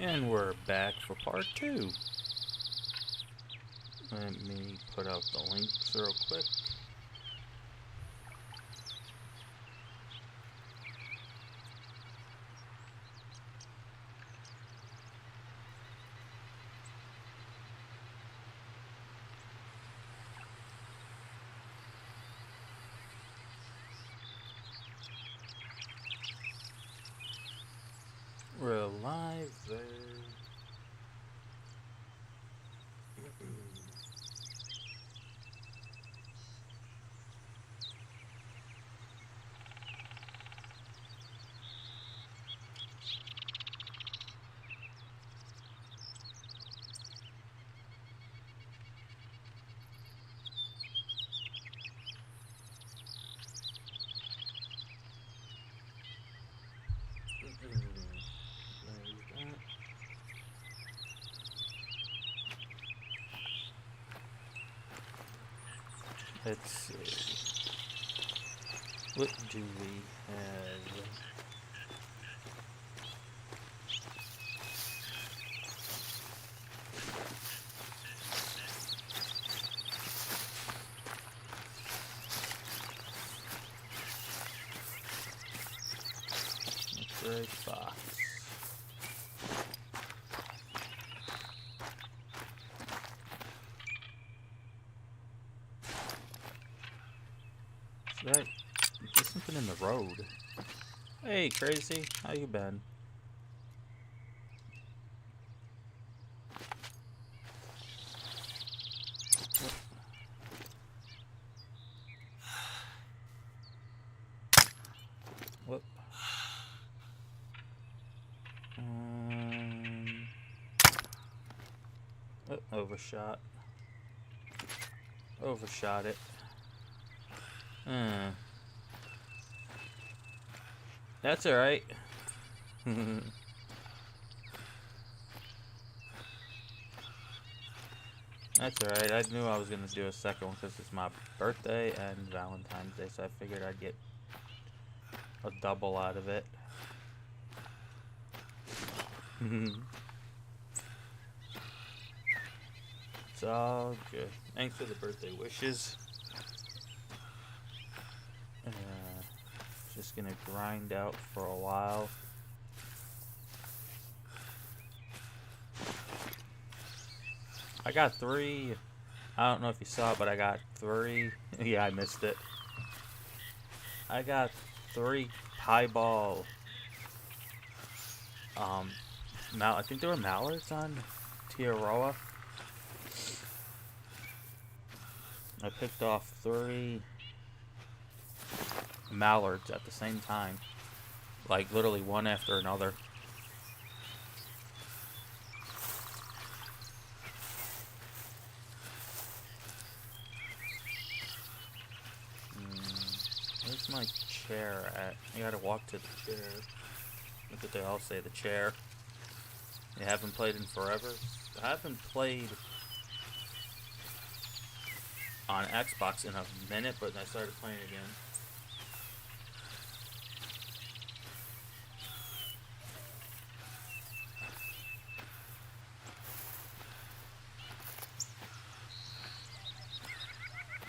And we're back for part 2. Let me put out the links real quick. We're live there. Let's see. What do we have? Gray fox. Right. There's something in the road. Hey, crazy. How you been? Whoop. Overshot. Overshot it. That's alright. That's alright. I knew I was going to do a second one because it's my birthday and Valentine's Day, so I figured I'd get a double out of it. It's all good. Thanks for the birthday wishes. Just gonna grind out for a while. I got 3. I don't know if you saw it, but I got 3. Yeah, I missed it. I got 3 pieball. I think there were mallards on Tiaroa. I picked off 3 mallards at the same time, like literally one after another. Where's my chair at? I gotta walk to the chair. Look what they all say, the chair. You haven't played in forever? I haven't played on Xbox in a minute, but I started playing again.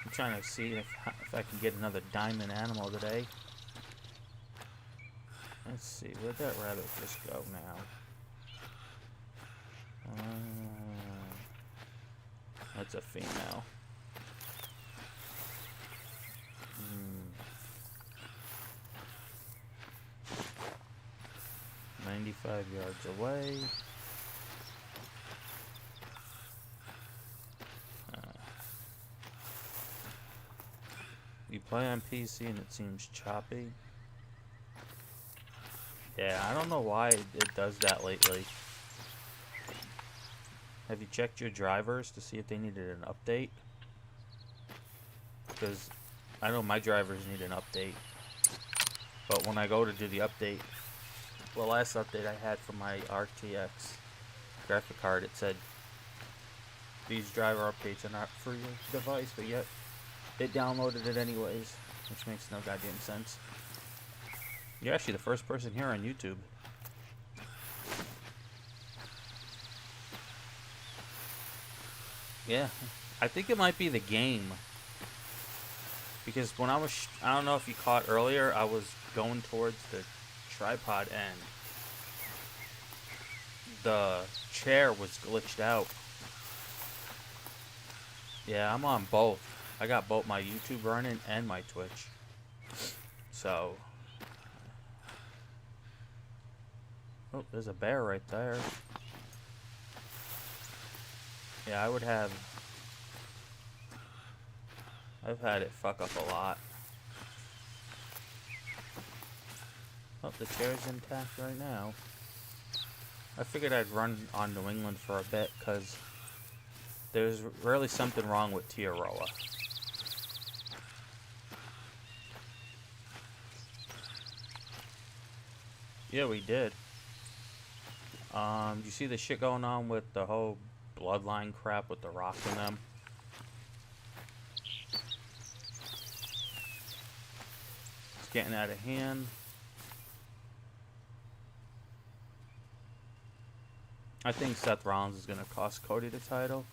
I'm trying to see if I can get another diamond animal today. Let's see, where'd that rabbit just go now? That's a female. 95 yards away. You play on PC and it seems choppy. Yeah, I don't know why it does that lately. Have you checked your drivers to see if they needed an update? Because I know my drivers need an update. But when I go to do the update, the last update I had for my RTX graphic card, it said these driver updates are not for your device, but yet it downloaded it anyways, which makes no goddamn sense. You're actually the first person here on YouTube. Yeah, I think it might be the game. Because when I don't know if you caught earlier, I was going towards the tripod and the chair was glitched out. Yeah, I'm on both. I got both my YouTube running and my Twitch. So, oh, there's a bear right there. Yeah, I've had it fuck up a lot. Oh, the chair's intact right now. I figured I'd run on New England for a bit, because there's really something wrong with Tiaroa. Yeah, we did. You see the shit going on with the whole bloodline crap with the Rock in them? It's getting out of hand. I think Seth Rollins is going to cost Cody the title.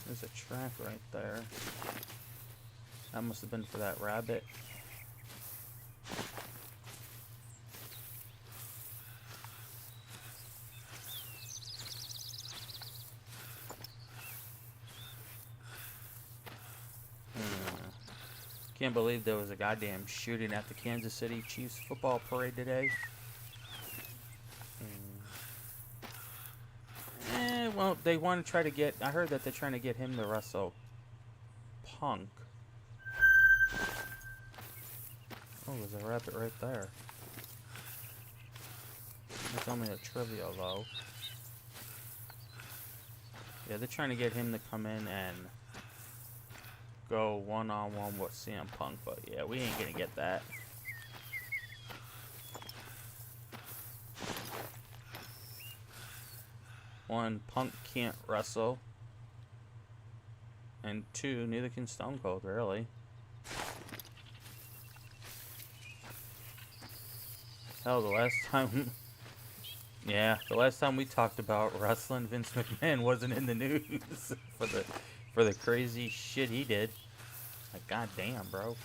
There's a trap right there. That must have been for that rabbit. Can't believe there was a goddamn shooting at the Kansas City Chiefs football parade today. Well, they want to try to get... I heard that they're trying to get him to wrestle Punk. Oh, there's a rabbit right there. That's only a trivia, though. Yeah, they're trying to get him to come in and go one-on-one with CM Punk, but yeah, we ain't gonna get that. One, Punk can't wrestle. And two, neither can Stone Cold, really. Hell, the last time... yeah, the last time we talked about wrestling, Vince McMahon wasn't in the news for the crazy shit he did. Like, goddamn, bro.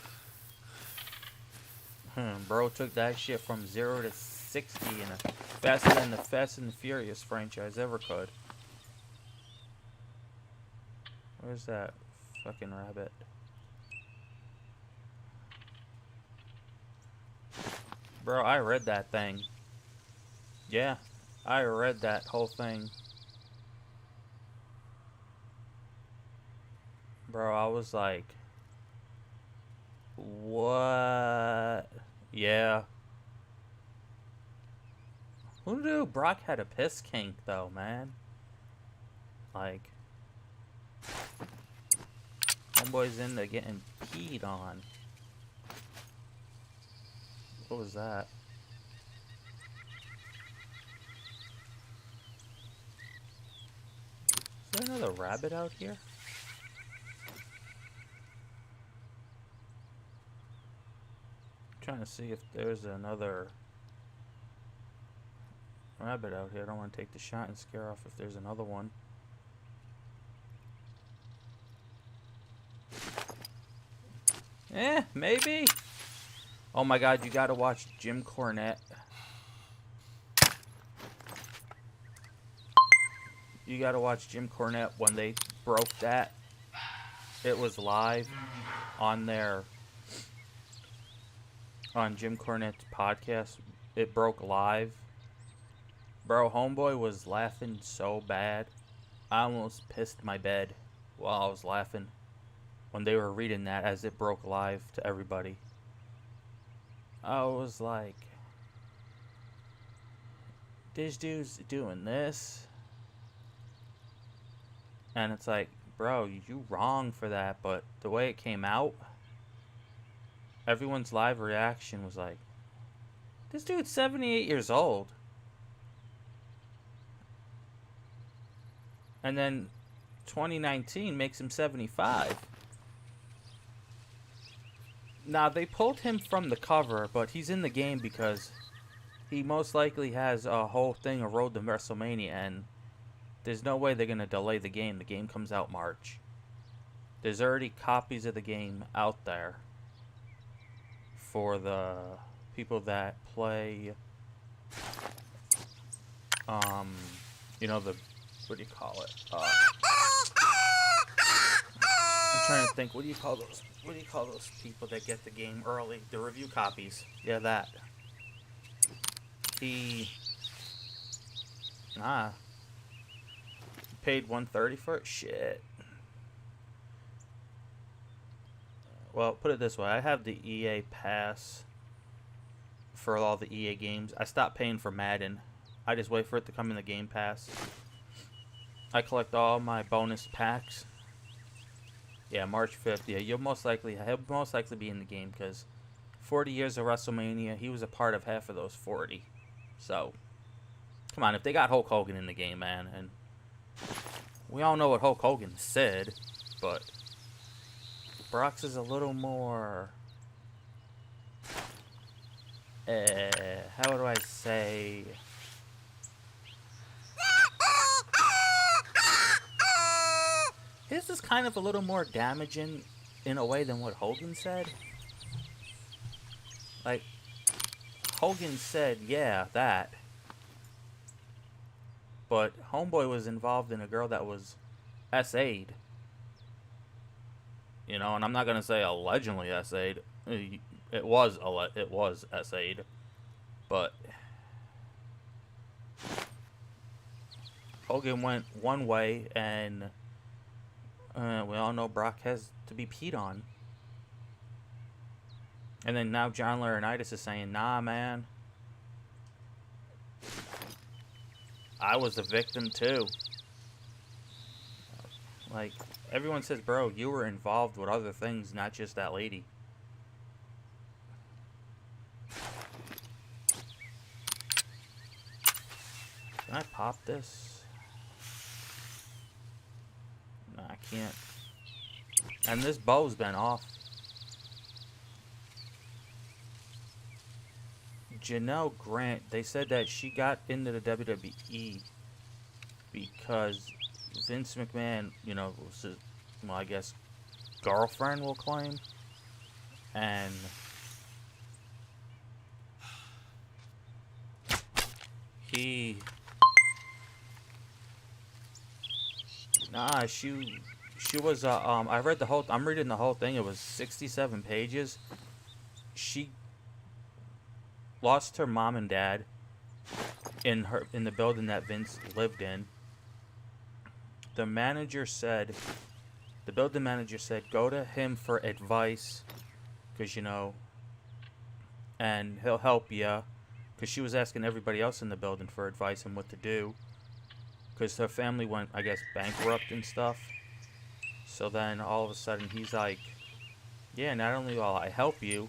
Bro took that shit from 0 to 60 in a faster than the Fast and the Furious franchise ever could. Where's that fucking rabbit? Bro, I read that thing. Yeah, I read that whole thing. Bro, I was like, what? Yeah. Who knew Brock had a piss kink, though, man? Like, homeboy's in there getting peed on. What was that? Is there another rabbit out here? I'm trying to see if there's another rabbit out here. I don't want to take the shot and scare off if there's another one. Maybe. Oh my god, you gotta watch Jim Cornette. You gotta watch Jim Cornette when they broke that. It was live on Jim Cornette's podcast. It broke live. Bro, homeboy was laughing so bad. I almost pissed my bed while I was laughing when they were reading that as it broke live to everybody. I was like, this dude's doing this. And it's like, bro, you wrong for that, but the way it came out, everyone's live reaction was like, this dude's 78 years old. And then 2019 makes him 75. Now, they pulled him from the cover, but he's in the game because he most likely has a whole thing of Road to WrestleMania, and there's no way they're gonna delay the game. The game comes out March. There's already copies of the game out there for the people that play, um, the, what do you call it? I'm trying to think. What do you call those? What do you call those people that get the game early? The review copies. Yeah, that. He paid $130 for it. Shit. Well, put it this way. I have the EA Pass for all the EA games. I stopped paying for Madden. I just wait for it to come in the Game Pass. I collect all my bonus packs. Yeah, March 5th. Yeah, he'll most likely be in the game because 40 years of WrestleMania, he was a part of half of those 40. So, come on, if they got Hulk Hogan in the game, man, and we all know what Hulk Hogan said, but Brock's is a little more, how do I say? His is kind of a little more damaging in a way than what Hogan said. Like, Hogan said, yeah, that. But Homeboy was involved in a girl that was SA'd. And I'm not going to say allegedly SA'd. It was SA'd. But Hogan went one way, and we all know Brock has to be peed on. And then now John Laurinaitis is saying, nah, man. I was a victim too. Like, everyone says, bro, you were involved with other things, not just that lady. Can I pop this? No, I can't. And this bow's been off. Janelle Grant, they said that she got into the WWE because Vince McMahon, was his, I guess, girlfriend, will claim. And she was, I read I'm reading the whole thing. It was 67 pages. She lost her mom and dad in the building that Vince lived in. The building manager said, go to him for advice, because and he'll help you, because she was asking everybody else in the building for advice on what to do, because her family went, I guess, bankrupt and stuff. So then all of a sudden he's like, yeah, not only will I help you,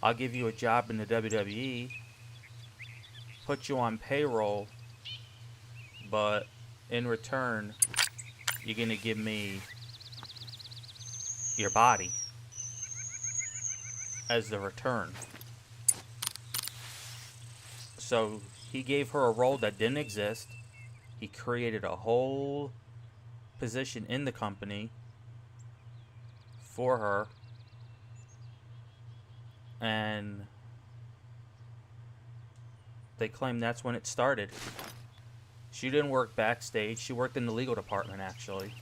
I'll give you a job in the WWE, put you on payroll, but in return, you're going to give me your body as the return. So he gave her a role that didn't exist. He created a whole position in the company for her. And they claim that's when it started. She didn't work backstage. She worked in the legal department, actually.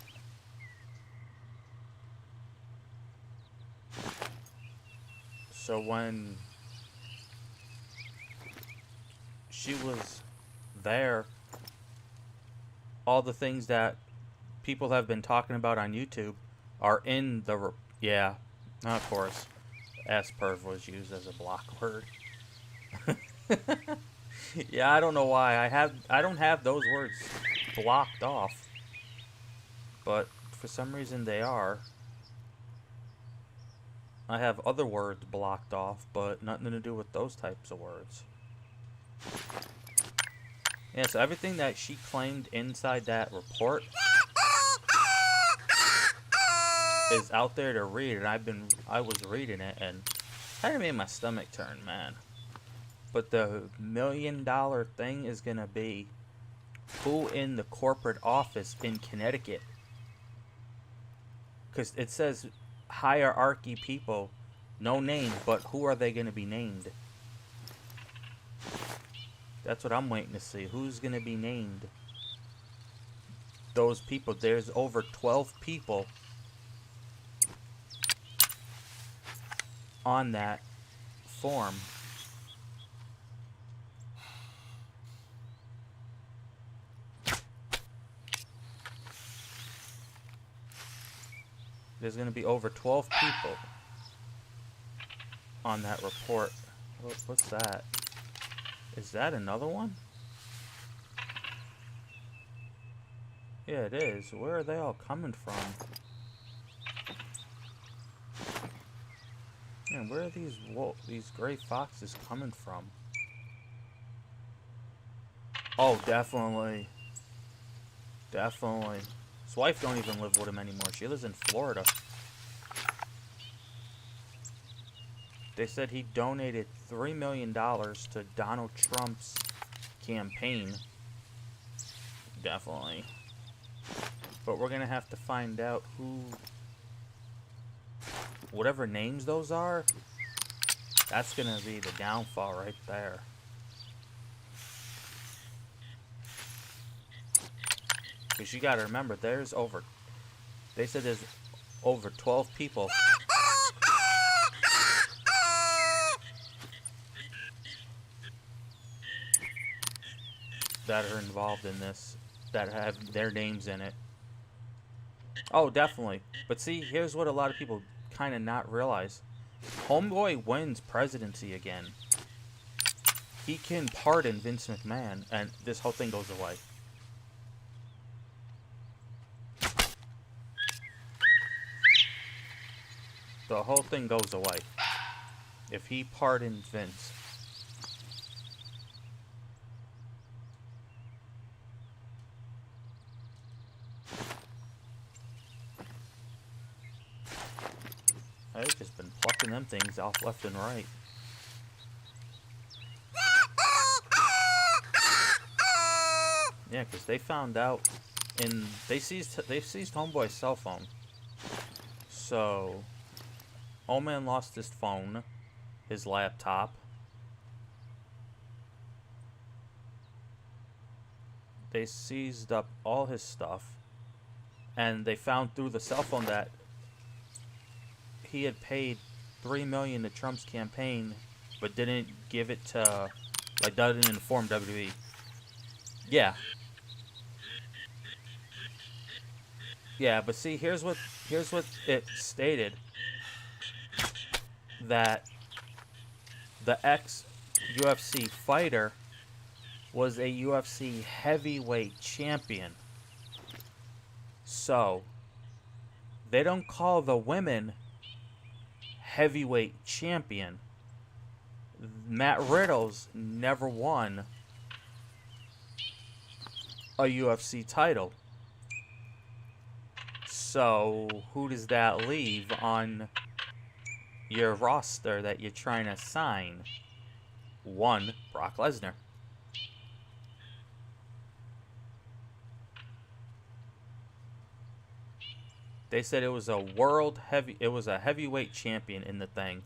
So when she was there, all the things that people have been talking about on YouTube are in the... Yeah, of course. S-perv was used as a block word. Yeah, I don't know why. I don't have those words blocked off. But for some reason they are. I have other words blocked off, but nothing to do with those types of words. Yeah, so everything that she claimed inside that report is out there to read, and I was reading it, and it kind of made my stomach turn, man. But the $1 million thing is going to be who in the corporate office in Connecticut. Because it says hierarchy people, no name, but who are they going to be named? That's what I'm waiting to see. Who's going to be named? Those people. There's over 12 people on that form. There's going to be over 12 people on that report. What's that? Is that another one? Yeah, it is. Where are they all coming from? Man, where are these gray foxes coming from? Oh, definitely. Definitely. His wife don't even live with him anymore. She lives in Florida. They said he donated $3 million to Donald Trump's campaign. Definitely. But we're going to have to find out who... Whatever names those are, that's going to be the downfall right there. Because you got to remember, there's over... They said there's over 12 people... that are involved in this, that have their names in it. Oh, definitely. But see, here's what a lot of people kind of not realize. Homeboy wins presidency again. He can pardon Vince McMahon, and this whole thing goes away. The whole thing goes away. If he pardons Vince. I've just been plucking them things off left and right. Yeah, because they found out they seized Homeboy's cell phone. So, old man lost his phone, his laptop. They seized up all his stuff, and they found through the cell phone that he had paid $3 million to Trump's campaign, but didn't give it to, like, doesn't inform WWE. Yeah. Yeah, but see, here's what it stated, that the ex-UFC fighter was a UFC heavyweight champion. So, they don't call the women heavyweight champion. Matt Riddle's never won a UFC title. So, who does that leave on your roster that you're trying to sign? One, Brock Lesnar. They said it was a heavyweight champion in the thing.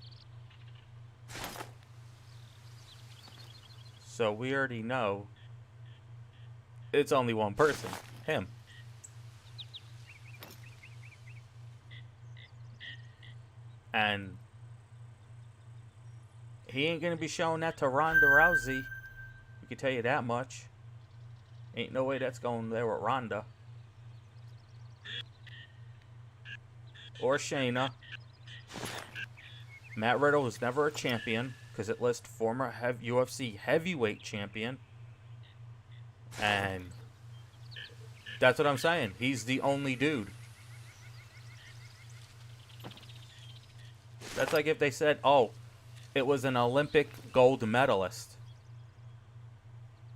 So we already know it's only one person, him. And he ain't gonna be showing that to Ronda Rousey. We can tell you that much. Ain't no way that's going there with Ronda. Or Shayna. Matt Riddle was never a champion because it lists former UFC heavyweight champion. And that's what I'm saying. He's the only dude. That's like if they said, oh, it was an Olympic gold medalist.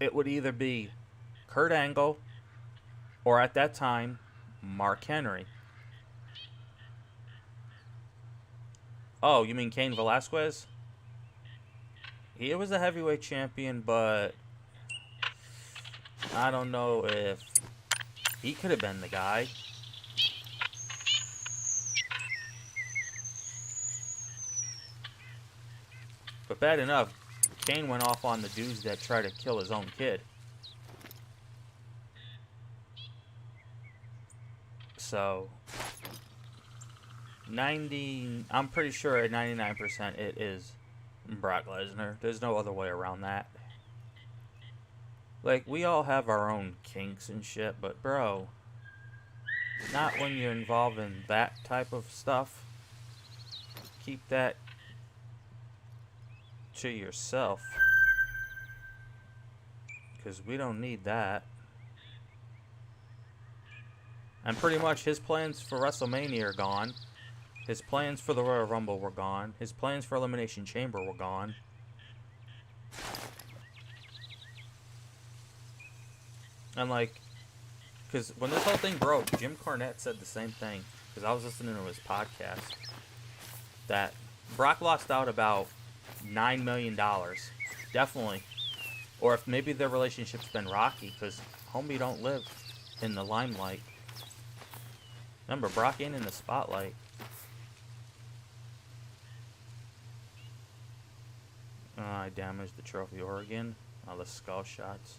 It would either be Kurt Angle or at that time, Mark Henry. Oh, you mean Cain Velasquez? he was a heavyweight champion, but I don't know if he could have been the guy. But bad enough, Kane went off on the dudes that try to kill his own kid. So, I'm pretty sure at 99% it is Brock Lesnar. There's no other way around that. Like, we all have our own kinks and shit, but bro, not when you're involved in that type of stuff. Keep that to yourself. Because we don't need that. And pretty much his plans for WrestleMania are gone. His plans for the Royal Rumble were gone. His plans for Elimination Chamber were gone. And like, because when this whole thing broke, Jim Cornette said the same thing. Because I was listening to his podcast. That Brock lost out about $9 million. Definitely. Or if maybe their relationship's been rocky. Because homie don't live in the limelight. Remember, Brock ain't in the spotlight. I damaged the trophy Oregon. All the skull shots.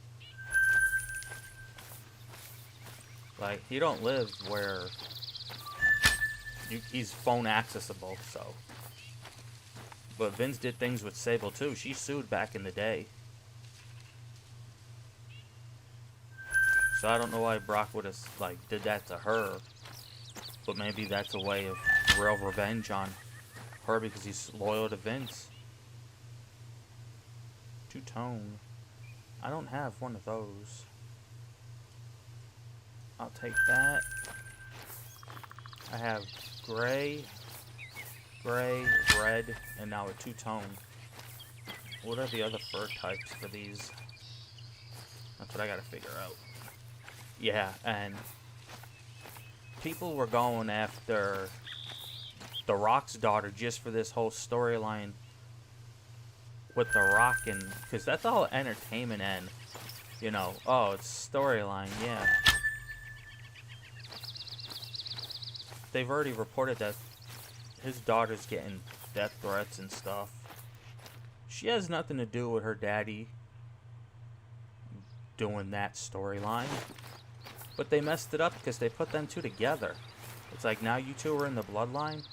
Like, he don't live where he's phone accessible, so. But Vince did things with Sable too. She sued back in the day. So I don't know why Brock would have like did that to her. But maybe that's a way of real revenge on her because he's loyal to Vince. Two-tone. I don't have one of those. I'll take that. I have gray, red, and now a two-tone. What are the other fur types for these? That's what I gotta figure out. Yeah, and people were going after The Rock's daughter just for this whole storyline with The Rock, and because that's all entertainment and, you know, oh, it's storyline, yeah. They've already reported that his daughter's getting death threats and stuff. She has nothing to do with her daddy doing that storyline. But they messed it up because they put them two together. It's like, now you two are in the bloodline?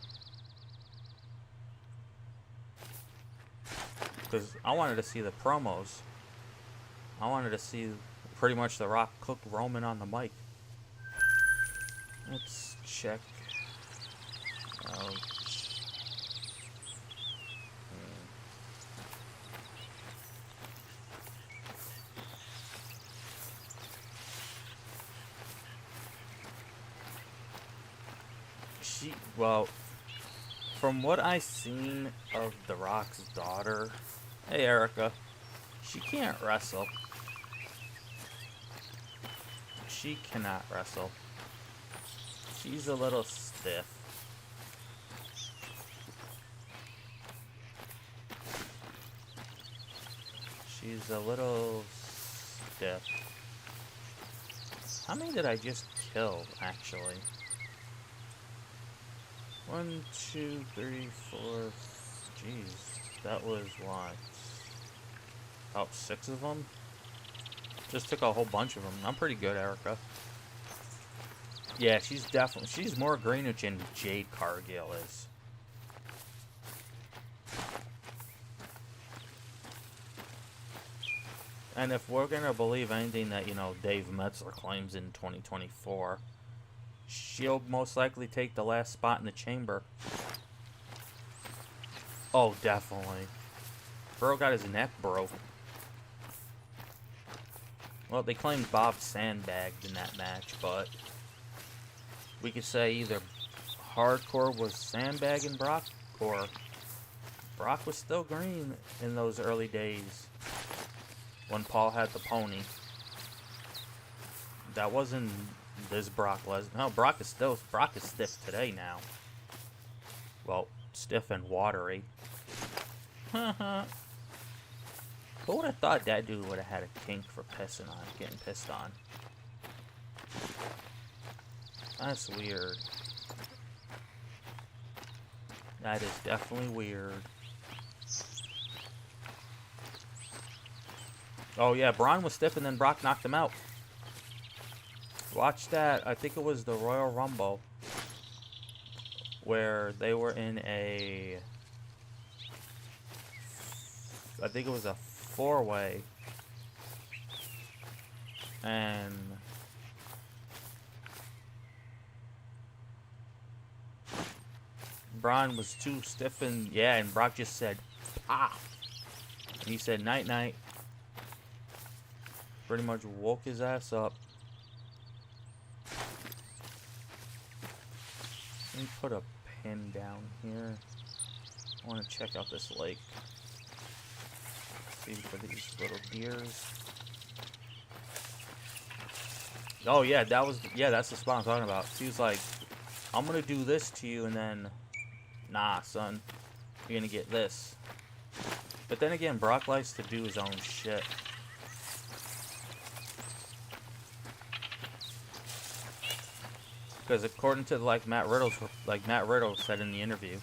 Because I wanted to see the promos. I wanted to see pretty much The Rock cook Roman on the mic. Let's check. Well, from what I seen of The Rock's daughter, hey Erica, she can't wrestle. She cannot wrestle. She's a little stiff. She's a little stiff. How many did I just kill, actually? 1, 2, 3, 4. Jeez, that was what? About 6 of them? Just took a whole bunch of them. I'm pretty good, Erica. Yeah, she's more Greenwich than Jade Cargill is. And if we're gonna believe anything that, you know, Dave Metzler claims in 2024, she'll most likely take the last spot in the chamber. Oh, definitely. Bro got his neck broke. Well, they claimed Bob sandbagged in that match, but we could say either Hardcore was sandbagging Brock, or Brock was still green in those early days when Paul had the pony. That wasn't this Brock Lesnar. No, Brock is stiff today now. Well, stiff and watery. Who would have thought that dude would have had a kink for pissing on, getting pissed on? That's weird. That is definitely weird. Oh yeah, Braun was stiff and then Brock knocked him out. Watch that. I think it was the Royal Rumble where they were in a... I think it was a 4-way. And... Braun was too stiff and... Yeah, and Brock just said, "Pah!" And he said, "Night, night." Pretty much woke his ass up. Let me put a pin down here. I want to check out this lake. See for these little deers. Oh yeah, that was that's the spot I'm talking about. He was like, "I'm gonna do this to you," and then, "Nah, son, you're gonna get this." But then again, Brock likes to do his own shit. Because according to Matt Riddle said in the interview,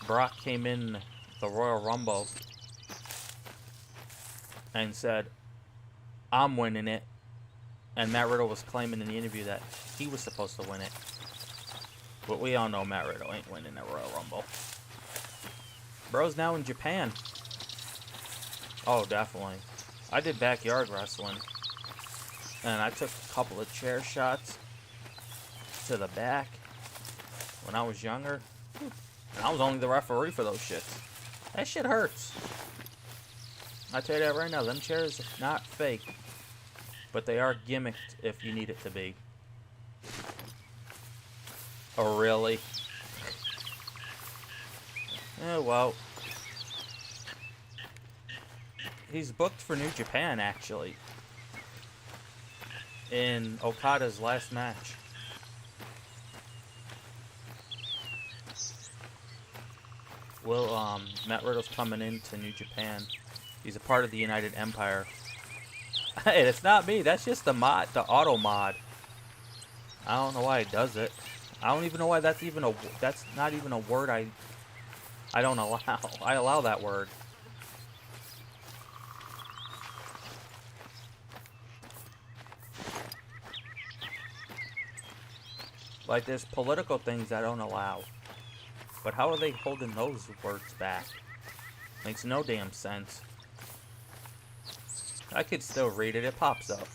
Brock came in the Royal Rumble and said, "I'm winning it," and Matt Riddle was claiming in the interview that he was supposed to win it. But we all know Matt Riddle ain't winning the Royal Rumble. Bro's now in Japan. Oh, definitely. I did backyard wrestling. And I took a couple of chair shots to the back when I was younger. And I was only the referee for those shits. That shit hurts. I tell you that right now, them chairs are not fake. But they are gimmicked if you need it to be. Oh, really? Oh, well. He's booked for New Japan, actually. In Okada's last match. Well, Matt Riddle's coming into New Japan. He's a part of the United Empire. Hey, it's not me. That's just the mod, the auto mod. I don't know why it does it. I don't even know why that's even that's not even a word I don't allow. I allow that word. Like, there's political things I don't allow. But how are they holding those words back? Makes no damn sense. I could still read it. It pops up.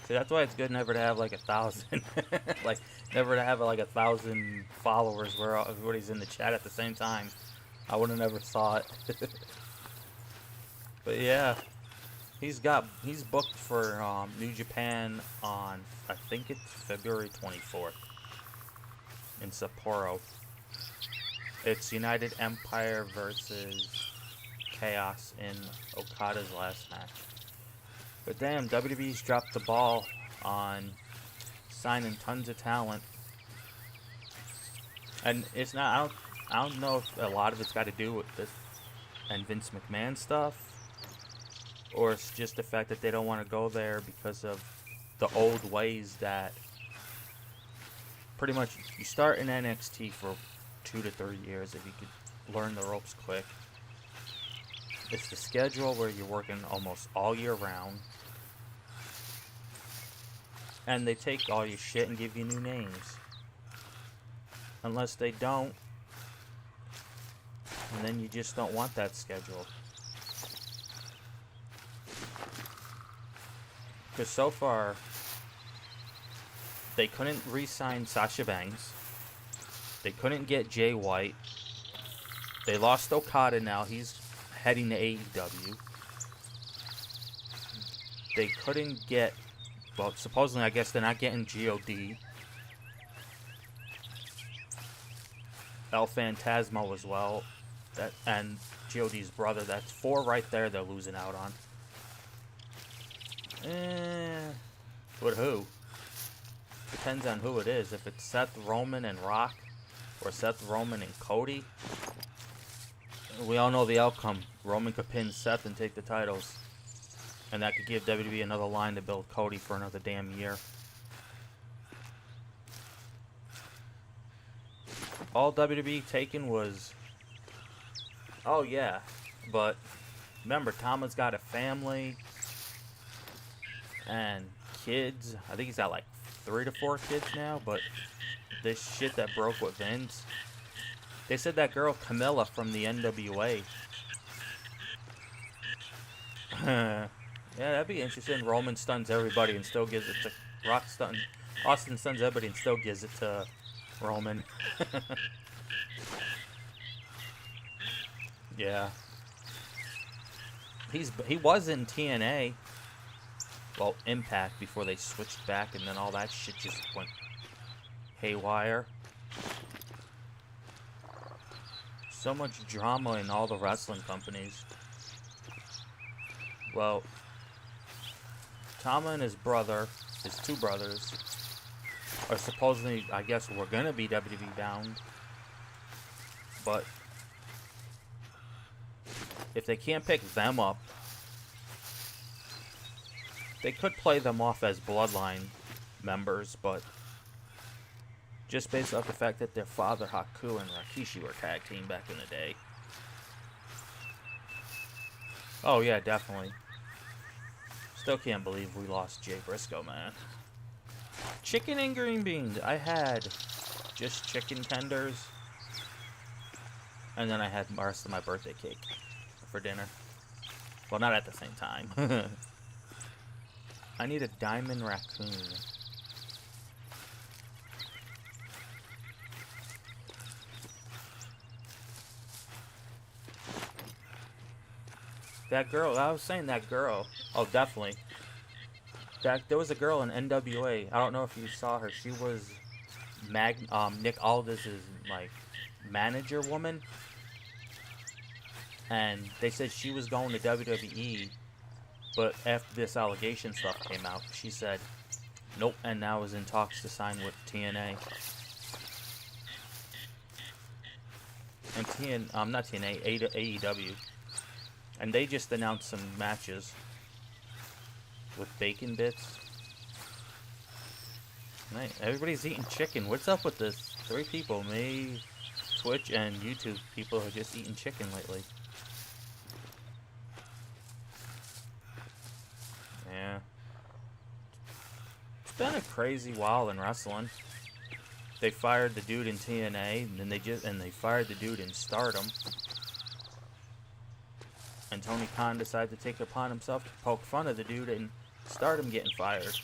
See, that's why it's good never to have like 1,000. Like, never to have like 1,000 followers where everybody's in the chat at the same time. I would have never saw it. But yeah, he's booked for New Japan on, I think it's February 24th in Sapporo. It's United Empire versus Chaos in Okada's last match. But damn, WWE's dropped the ball on signing tons of talent. And it's not, I don't know if a lot of it's got to do with this and Vince McMahon stuff, or it's just the fact that they don't want to go there because of the old ways that pretty much you start in NXT for 2 to 3 years if you could learn the ropes quick. It's the schedule where you're working almost all year round, and they take all your shit and give you new names. Unless they don't, and then you just don't want that schedule. Because so far, they couldn't re-sign Sasha Banks. They couldn't get Jay White. They lost Okada now. He's heading to AEW. They couldn't get... Well, supposedly, I guess they're not getting G.O.D. El Phantasmo as well. And G.O.D's brother. That's 4 right there they're losing out on. With who? Depends on who it is. If it's Seth Roman and Rock, or Seth Roman and Cody, we all know the outcome. Roman could pin Seth and take the titles. And that could give WWE another line to build Cody for another damn year. All WWE taken was... Oh, yeah. But remember, Tama's got a family and kids. I think he's got like 3 to 4 kids now. But this shit that broke with Vince... They said that girl Camilla from the NWA. Yeah, that'd be interesting. Roman stuns everybody and still gives it to Rock. Austin stuns everybody and still gives it to Roman. Yeah. He was in TNA. Well, Impact before they switched back, and then all that shit just went haywire. So much drama in all the wrestling companies. Well, Tama and his brother, his 2 brothers, are supposedly, I guess, we're gonna be WWE bound. But if they can't pick them up, they could play them off as Bloodline members, but just based off the fact that their father, Haku, and Rikishi were tag team back in the day. Oh yeah, definitely. Still can't believe we lost Jay Briscoe, man. Chicken and green beans. I had just chicken tenders. And then I had the rest of my birthday cake for dinner. Well, not at the same time. I need a diamond raccoon. That girl, I was saying that girl. Oh, definitely. There was a girl in NWA. I don't know if you saw her. She was Nick Aldis' like manager woman. And they said she was going to WWE, but after this allegation stuff came out, she said nope, and now is in talks to sign with TNA. And not TNA, AEW. And they just announced some matches with bacon bits. Right, everybody's eating chicken. What's up with this? 3 people, me, Twitch, and YouTube people are just eating chicken lately. Yeah. It's been a crazy while in wrestling. They fired the dude in TNA, and then they fired the dude in Stardom. And Tony Khan decided to take it upon himself to poke fun of the dude in Stardom getting fired.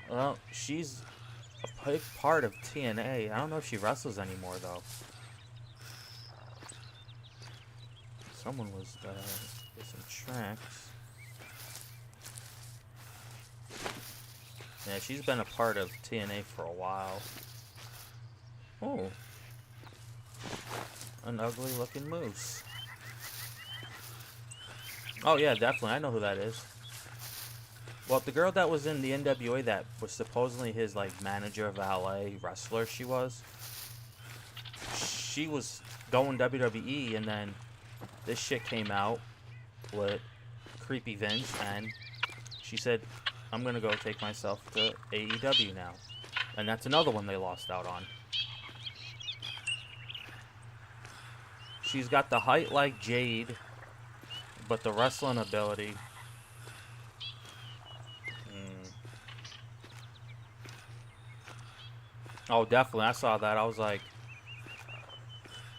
Well, she's a big part of TNA. I don't know if she wrestles anymore, though. Someone was, with some tracks. Yeah, she's been a part of TNA for a while. Oh. An ugly looking moose. Oh yeah, definitely. I know who that is. Well, the girl that was in the NWA that was supposedly his like manager, valet, wrestler, she was going WWE, and then this shit came out with Creepy Vince, and she said, I'm gonna go take myself to AEW now. And that's another one they lost out on. She's got the height like Jade, but the wrestling ability. Oh, definitely. I saw that. I was like...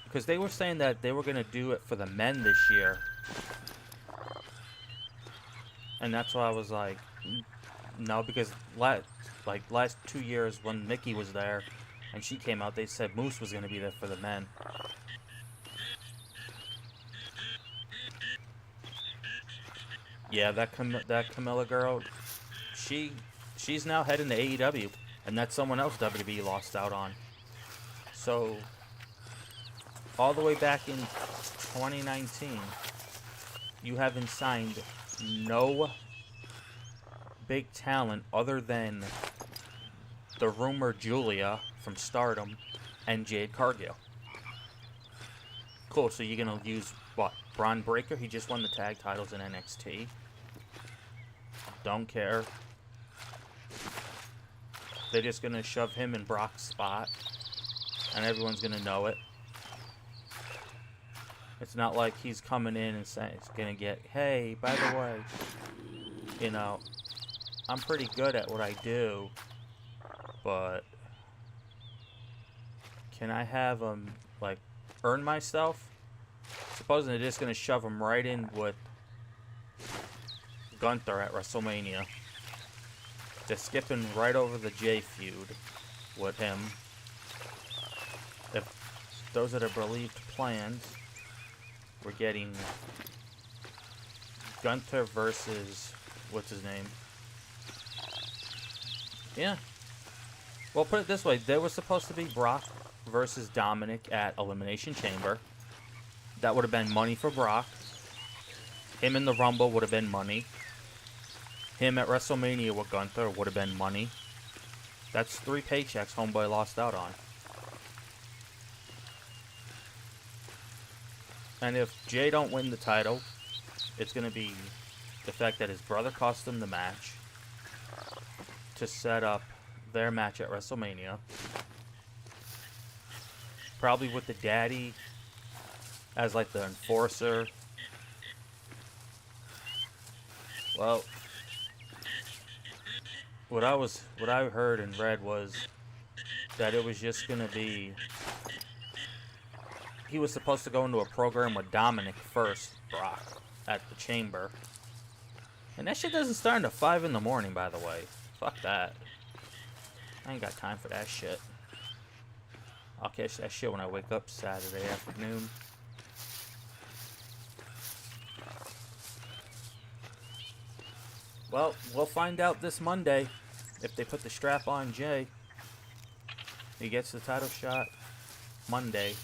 Because they were saying that they were going to do it for the men this year. And that's why I was like... No, because last 2 years when Nikki was there and she came out, they said Moose was going to be there for the men. Yeah, that Camilla girl, she's now heading to AEW, and that's someone else WWE lost out on. So, all the way back in 2019, you haven't signed no big talent other than the rumored Julia from Stardom and Jade Cargill. Cool, so you're going to use, what, Braun Breaker? He just won the tag titles in NXT. Don't care. They're just going to shove him in Brock's spot, and everyone's going to know it. It's not like he's coming in and saying it's going to get, hey, by the way, you know, I'm pretty good at what I do, but can I have him, like, earn myself? Supposing they're just going to shove him right in with Gunther at WrestleMania. Just skipping right over the Jay feud with him. If those are the believed plans, we're getting Gunther versus, what's his name? Yeah. Well, put it this way. There was supposed to be Brock versus Dominic at Elimination Chamber. That would have been money for Brock. Him in the Rumble would have been money. Him at WrestleMania with Gunther would have been money. That's 3 paychecks Homeboy lost out on. And if Jay don't win the title, it's going to be the fact that his brother cost him the match to set up their match at WrestleMania. Probably with the daddy as like the enforcer. Well, what I heard and read was that it was just gonna be, he was supposed to go into a program with Dominic first, Brock, at the Chamber. And that shit doesn't start until 5 in the morning, by the way. Fuck that. I ain't got time for that shit. I'll catch that shit when I wake up Saturday afternoon. Well, we'll find out this Monday if they put the strap on Jay. He gets the title shot Monday.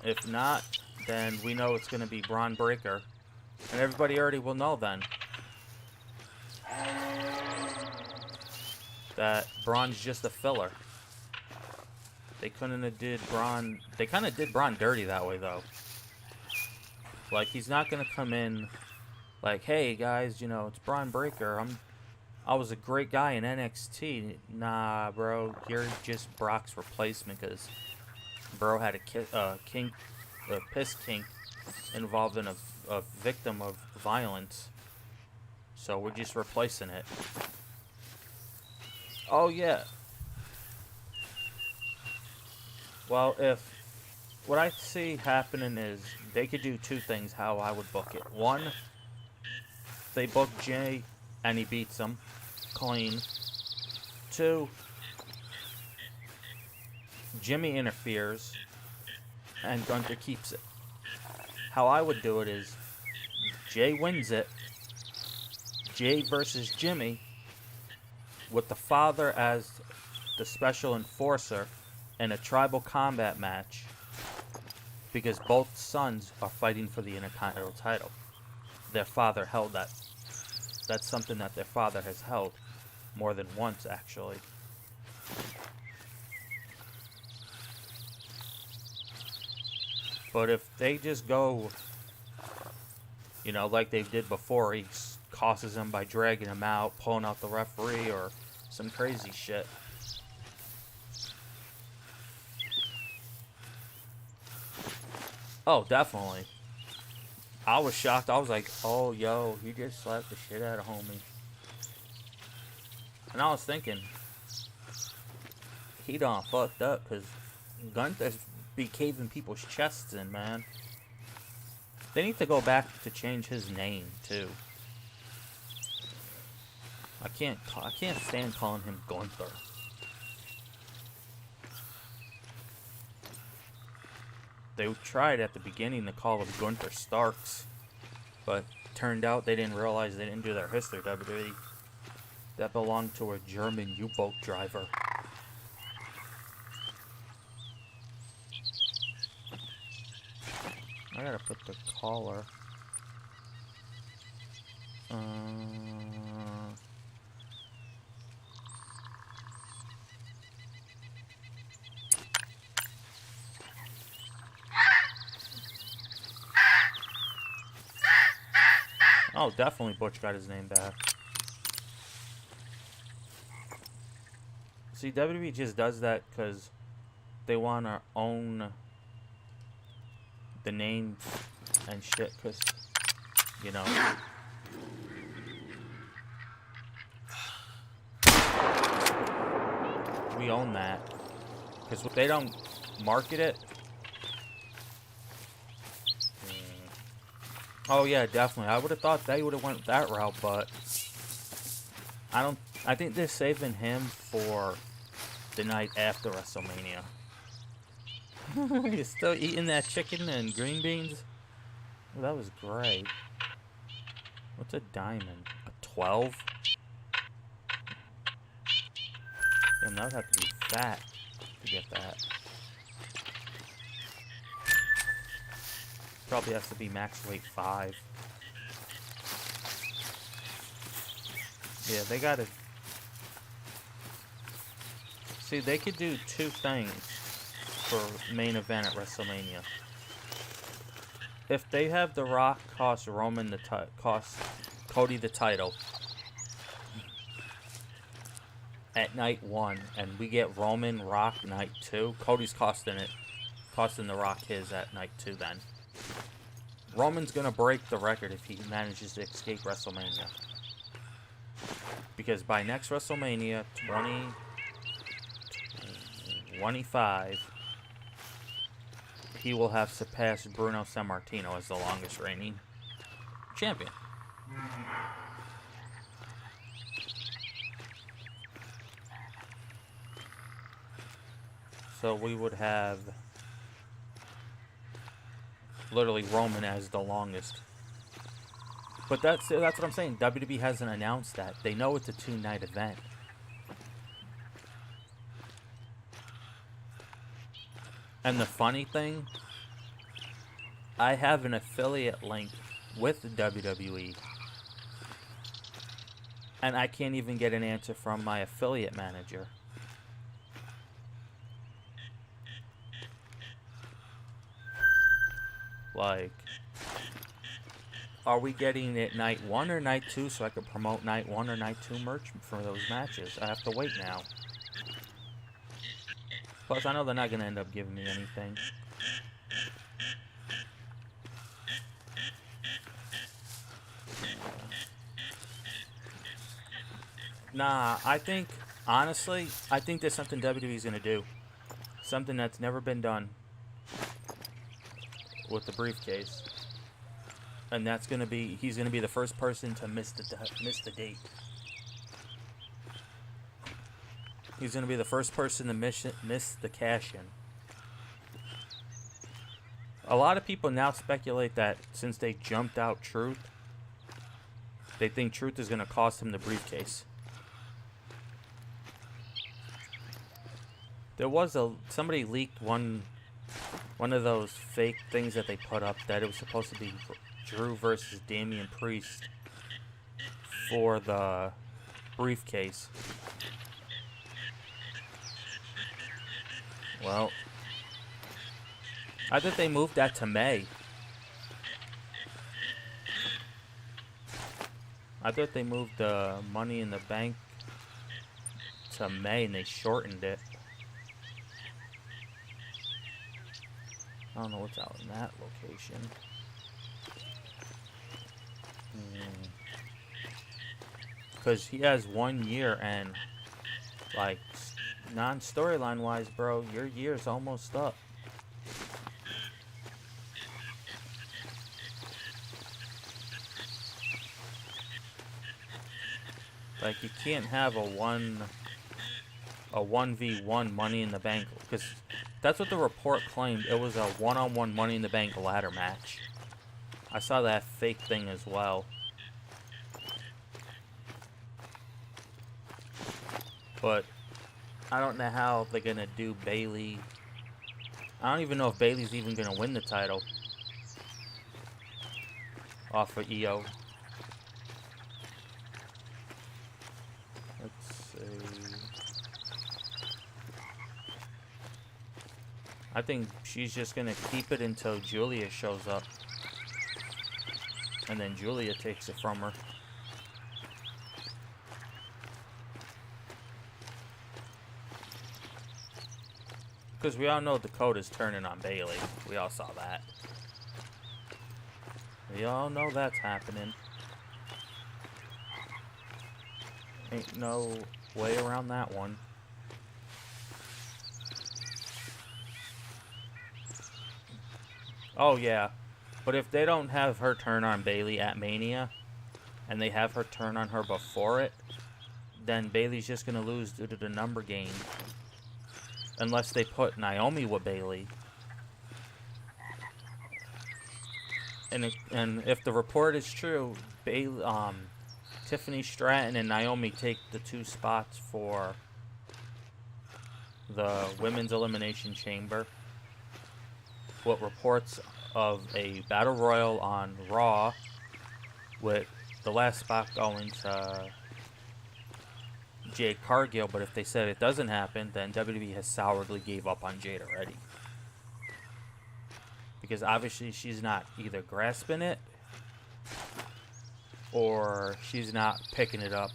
If not, then we know it's going to be Braun Breaker. And everybody already will know then that Braun's just a filler. They couldn't have did Braun... They kind of did Braun dirty that way, though. Like, he's not going to come in like, hey, guys, you know, it's Braun Breaker. I was a great guy in NXT. Nah, bro, you're just Brock's replacement because bro had a piss kink involved in a victim of violence. So we're just replacing it. Oh, yeah. Well, if what I see happening is they could do 2 things how I would book it. 1, they book Jay and he beats him clean. 2, Jimmy interferes and Gunther keeps it. How I would do it is Jay wins it, Jay versus Jimmy, with the father as the special enforcer in a tribal combat match, because both sons are fighting for the Intercontinental title. Their father held that. That's something that their father has held more than once, actually. But if they just go, you know, like they did before, he causes him by dragging him out, pulling out the referee, or some crazy shit. Oh, definitely. I was shocked. I was like, oh, yo, he just slapped the shit out of homie. And I was thinking, he done fucked up, because Gunther's be caving people's chests in, man. They need to go back to change his name, too. I can't stand calling him Gunther. They tried at the beginning to call him Gunther Starks, but turned out they didn't realize they didn't do their history. WWE, that belonged to a German U-boat driver. I gotta put the collar. Oh, definitely Butch got his name back. See, WWE just does that because they want to own the name and shit, because, you know. We own that. Because if they don't market it. Oh yeah, definitely. I would have thought they would have went that route, but I think they're saving him for the night after WrestleMania. You're still eating that chicken and green beans? Oh, that was great. What's a diamond? A 12? Damn, that would have to be fat to get that. Probably has to be max weight 5. Yeah, they gotta... See, they could do 2 things for main event at WrestleMania. If they have The Rock cost Cody the title at night 1, and we get Roman Rock night 2, Cody's costing The Rock his at night 2 then. Roman's gonna break the record if he manages to escape WrestleMania. Because by next WrestleMania, 2025, he will have surpassed Bruno Sammartino as the longest reigning champion. So we would have literally Roman as the longest. But that's what I'm saying. WWE hasn't announced that. They know it's a 2-night event. And the funny thing, I have an affiliate link with the WWE, and I can't even get an answer from my affiliate manager. Like, are we getting it night 1 or night 2 so I can promote night 1 or night 2 merch for those matches? I have to wait now. Plus, I know they're not going to end up giving me anything. Nah, I think, honestly, I think there's something WWE's going to do. Something that's never been done with the briefcase. And that's going to be, he's going to be the first person to miss the date. He's going to be the first person to miss the cash-in. A lot of people now speculate that since they jumped out Truth, they think Truth is going to cost him the briefcase. There was somebody leaked one of those fake things that they put up that it was supposed to be Drew versus Damian Priest for the briefcase. Well, I thought they moved that to May. I thought they moved the Money in the Bank to May and they shortened it. I don't know what's out in that location. Because he has 1 year and, like, non-storyline wise, bro, your year's almost up. Like, you can't have a 1v1 Money in the Bank, because that's what the report claimed. It was a one-on-one Money in the Bank ladder match. I saw that fake thing as well. But I don't know how they're gonna do Bayley. I don't even know if Bayley's even gonna win the title. off of EO. Let's see. I think she's just gonna keep it until Julia shows up. And then Julia takes it from her. Because we all know Dakota's turning on Bailey. We all saw that. We all know that's happening. Ain't no way around that one. Oh, yeah. But if they don't have her turn on Bailey at Mania, and they have her turn on her before it, then Bailey's just going to lose due to the number game. Unless they put Naomi with Bailey. And if the report is true, Bailey, Tiffany Stratton and Naomi take the 2 spots for the Women's Elimination Chamber. What reports of a Battle Royal on Raw with the last spot going to Jade Cargill, but if they said it doesn't happen, then WWE has sourly gave up on Jade already. Because obviously she's not either grasping it or she's not picking it up.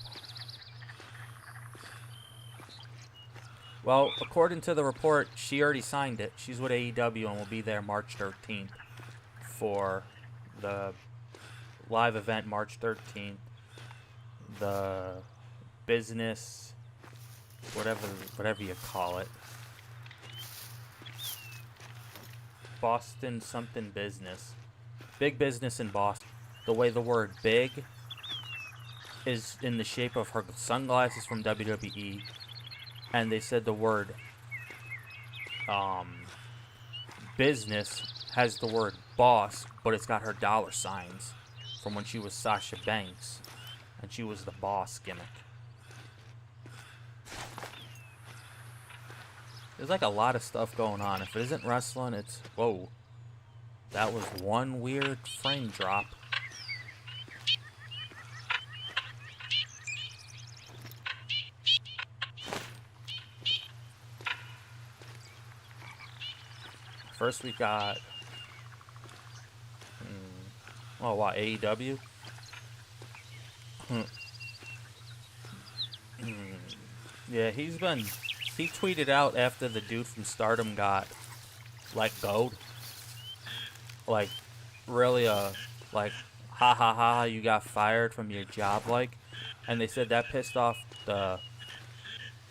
Well, according to the report, she already signed it. She's with AEW and will be there March 13th for the live event March 13th. The business, whatever you call it. Boston something business. Big business in Boston. The way the word big is in the shape of her sunglasses from WWE. And they said the word business has the word boss, but it's got her dollar signs from when she was Sasha Banks. And she was the boss gimmick. There's like a lot of stuff going on. If it isn't wrestling, it's... Whoa. That was one weird frame drop. First we got... Oh, what? AEW? Yeah, he's been... He tweeted out after the dude from Stardom got let go. Like, really, like, ha ha ha, you got fired from your job, like. And they said that pissed off the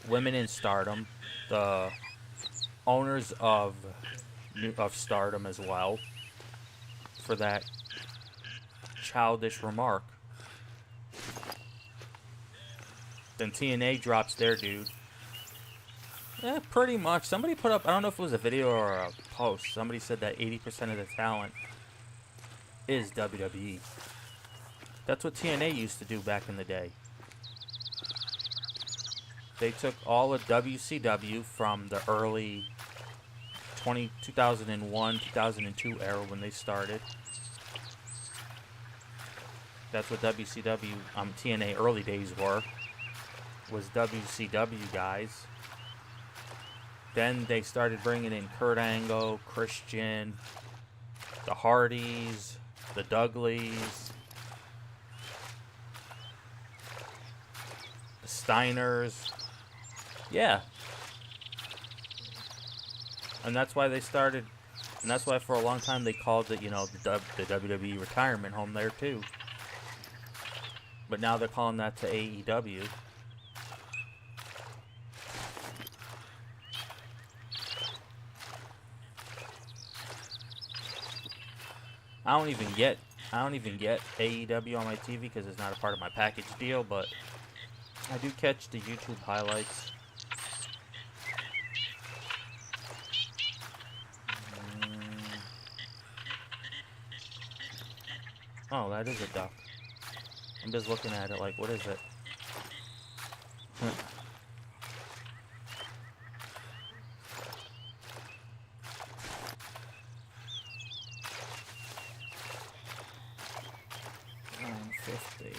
women in Stardom, the owners of Stardom as well, for that childish remark. Then TNA drops their dude. Yeah, pretty much. Somebody put up, I don't know if it was a video or a post, somebody said that 80% of the talent is WWE. That's what TNA used to do back in the day. They took all of WCW from the early 2001, 2002 era when they started. That's what WCW, TNA early days was WCW guys. Then they started bringing in Kurt Angle, Christian, the Hardys, the Dudleys, the Steiners. Yeah. And that's why they started, and that's why for a long time they called it, the WWE retirement home there too. But now they're calling that to AEW. I don't even get AEW on my TV because it's not a part of my package deal, but I do catch the YouTube highlights. Oh, that is a duck. I'm just looking at it like, what is it? 50.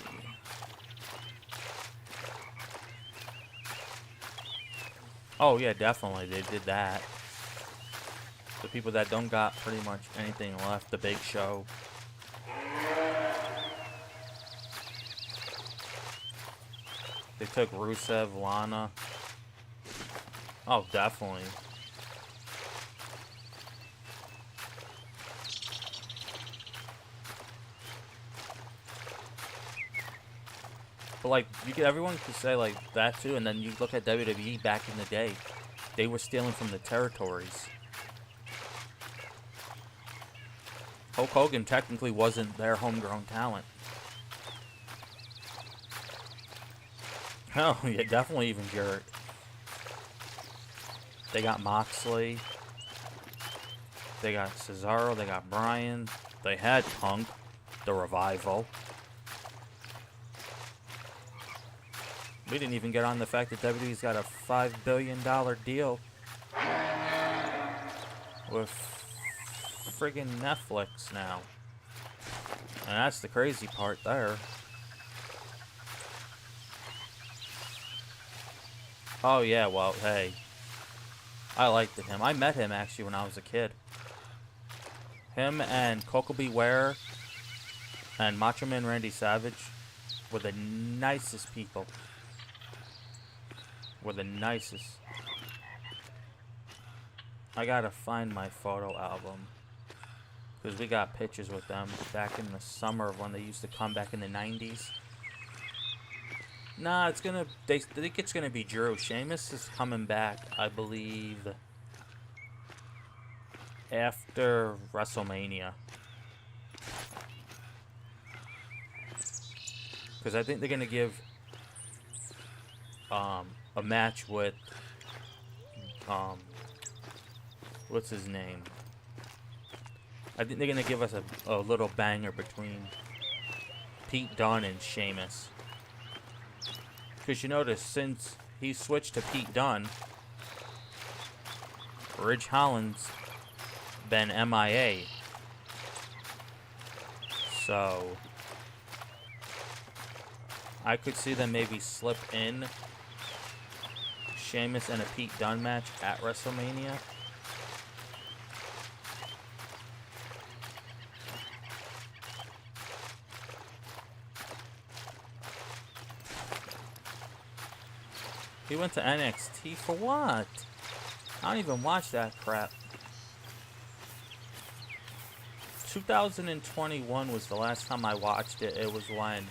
Oh yeah, definitely they did that. The people that don't got pretty much anything left, the Big Show. They took Rusev, Lana. Oh, definitely. But like, everyone could say like that too, and then you look at WWE back in the day, they were stealing from the territories. Hulk Hogan technically wasn't their homegrown talent. Oh, yeah, definitely even Jarrett. They got Moxley. They got Cesaro. They got Bryan. They had Punk, the Revival. We didn't even get on the fact that WWE's got a $5 billion deal with friggin' Netflix now. And that's the crazy part there. Oh yeah, well, hey. I liked him. I met him actually when I was a kid. Him and Coco Beware and Macho Man Randy Savage were the nicest people. Were the nicest. I gotta find my photo album. Because we got pictures with them back in the summer of when they used to come back in the 90s. Nah, it's gonna... They think it's gonna be Drew. Sheamus is coming back, I believe, after WrestleMania. Because I think they're gonna give a match with what's his name? I think they're gonna give us a little banger between Pete Dunne and Sheamus. Because you notice, since he switched to Pete Dunne, Ridge Holland's been MIA. So I could see them maybe slip in Sheamus and a Pete Dunne match at WrestleMania. He went to NXT for what? I don't even watch that crap. 2021 was the last time I watched it. It was when...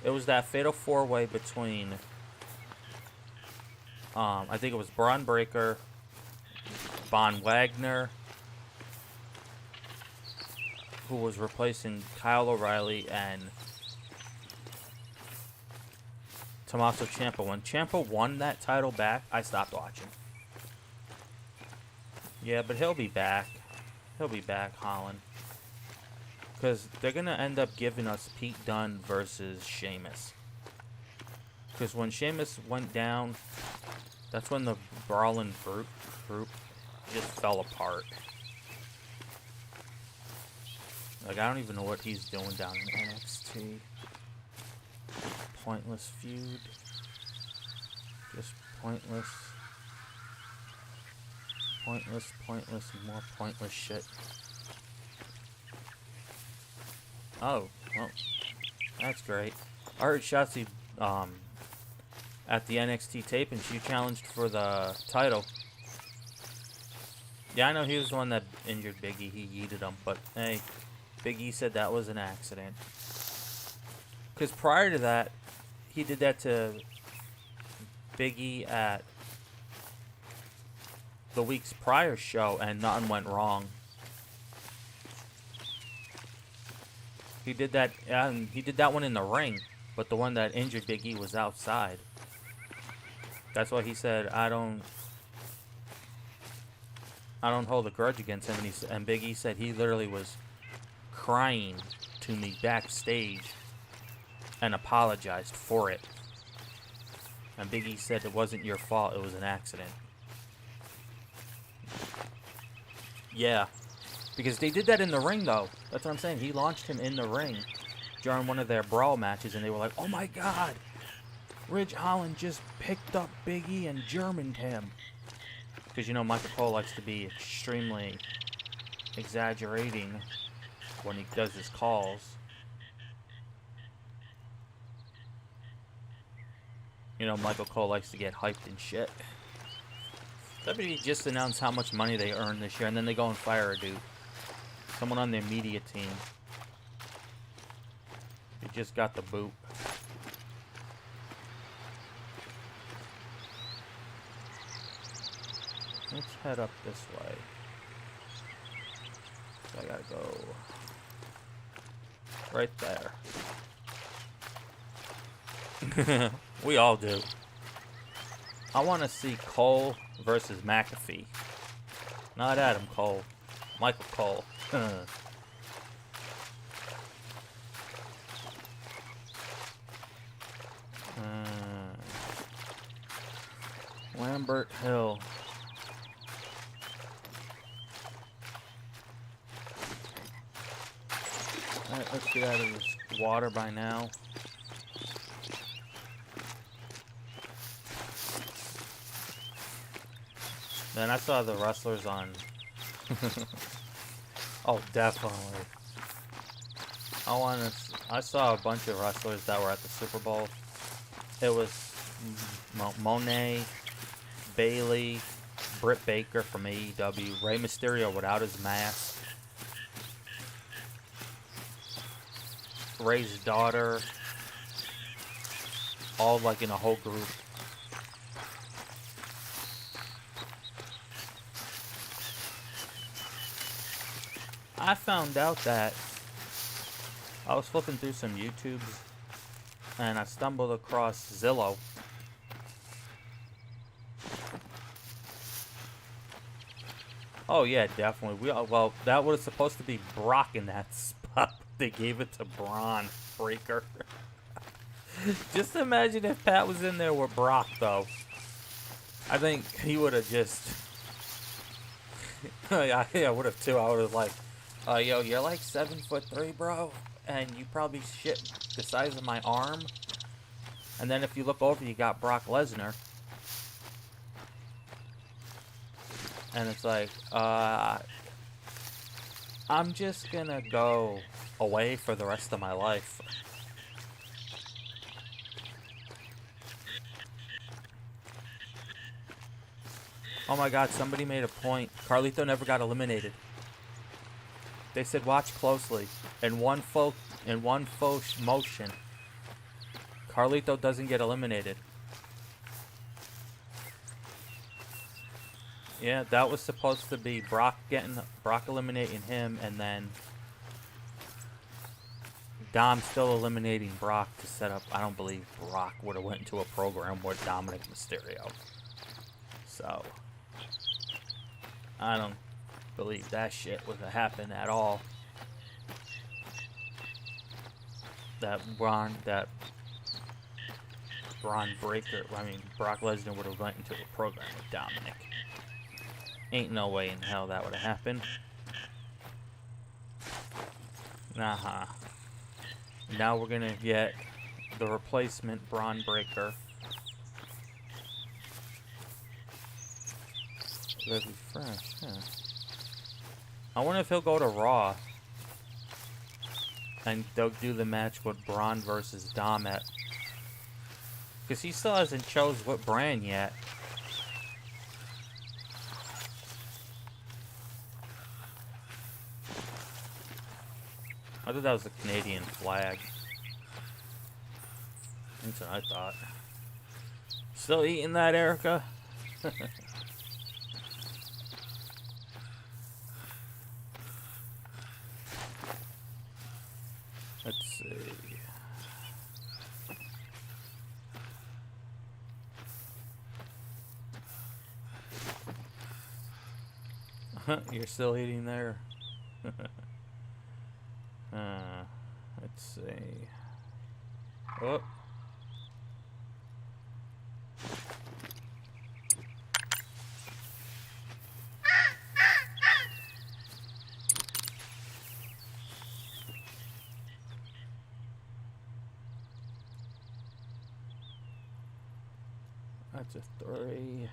It was that fatal four-way between... I think it was Braun Breaker, Von Wagner, who was replacing Kyle O'Reilly, and Tommaso Ciampa. When Ciampa won that title back, I stopped watching. Yeah, but he'll be back. He'll be back, Holland. Because they're going to end up giving us Pete Dunne versus Sheamus. Because when Sheamus went down, that's when the Brawling group just fell apart. Like, I don't even know what he's doing down in NXT. Pointless feud. Just pointless. Pointless, more pointless shit. Oh, well, that's great. I heard Shotzi, at the NXT tape, and she challenged for the title. Yeah, I know he was the one that injured Big E. He yeeted him, but hey, Big E said that was an accident. Because prior to that, he did that to Big E at the week's prior show, and nothing went wrong. He did that, and he did that one in the ring, but the one that injured Big E was outside. That's why he said, I don't hold a grudge against him. And Big E said he literally was crying to me backstage and apologized for it. And Big E said it wasn't your fault, it was an accident. Yeah. Because they did that in the ring, though. That's what I'm saying. He launched him in the ring. during one of their brawl matches, and they were like, "Oh my God, Ridge Holland just picked up Big E and Germaned him." Because, you know, Michael Cole likes to be extremely exaggerating when he does his calls. You know, Michael Cole likes to get hyped and shit. WWE just announced how much money they earned this year, and then they go and fire a dude. Someone on their media team. He just got the boot. Let's head up this way. So I gotta go right there. We all do. I want to see Cole versus McAfee. Not Adam Cole. Michael Cole. Lambert Hill. Alright, let's get out of this water by now. Then I saw the wrestlers on... Oh, definitely. I saw a bunch of wrestlers that were at the Super Bowl. It was Monet, Bailey, Britt Baker from AEW, Rey Mysterio without his mask, Rey's daughter, all like in a whole group. I found out that I was flipping through some YouTubes and I stumbled across Zillow. Oh yeah, definitely. Well, that was supposed to be Brock in that spot. They gave it to Braun Breaker. Just imagine if Pat was in there with Brock, though. I think he would have just... yeah, I would have too. I would have like, yo, you're like 7'3", bro, and you probably shit the size of my arm. And then if you look over, you got Brock Lesnar. And it's like, I'm just gonna go away for the rest of my life. Oh my God, somebody made a point. Carlito never got eliminated. They said watch closely. In one faux motion, Carlito doesn't get eliminated. Yeah, that was supposed to be Brock eliminating him, and then Dom still eliminating Brock to set up. I don't believe Brock would have went into a program with Dominic Mysterio. So I don't believe that shit would have happened at all. That Braun Breaker, Brock Lesnar would have went into a program with Dominic. Ain't no way in hell that would have happened. Nah. Now we're gonna get the replacement Braun Breaker. Very fresh, yeah. I wonder if he'll go to Raw and they'll do the match with Braun versus Dom at... Because he still hasn't chose what brand yet. I thought that was the Canadian flag. That's what I thought. Still eating that, Erica? Let's see. You're still eating there? Let's see. Oh. That's a 3.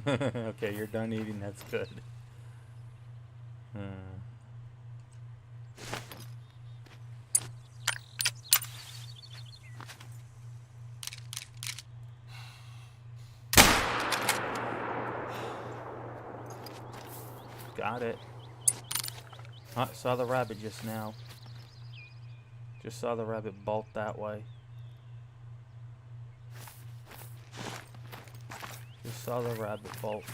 Okay, you're done eating. That's good. Got it. Saw the rabbit just now. Just saw the rabbit bolt that way. Just saw the rabbit bolt.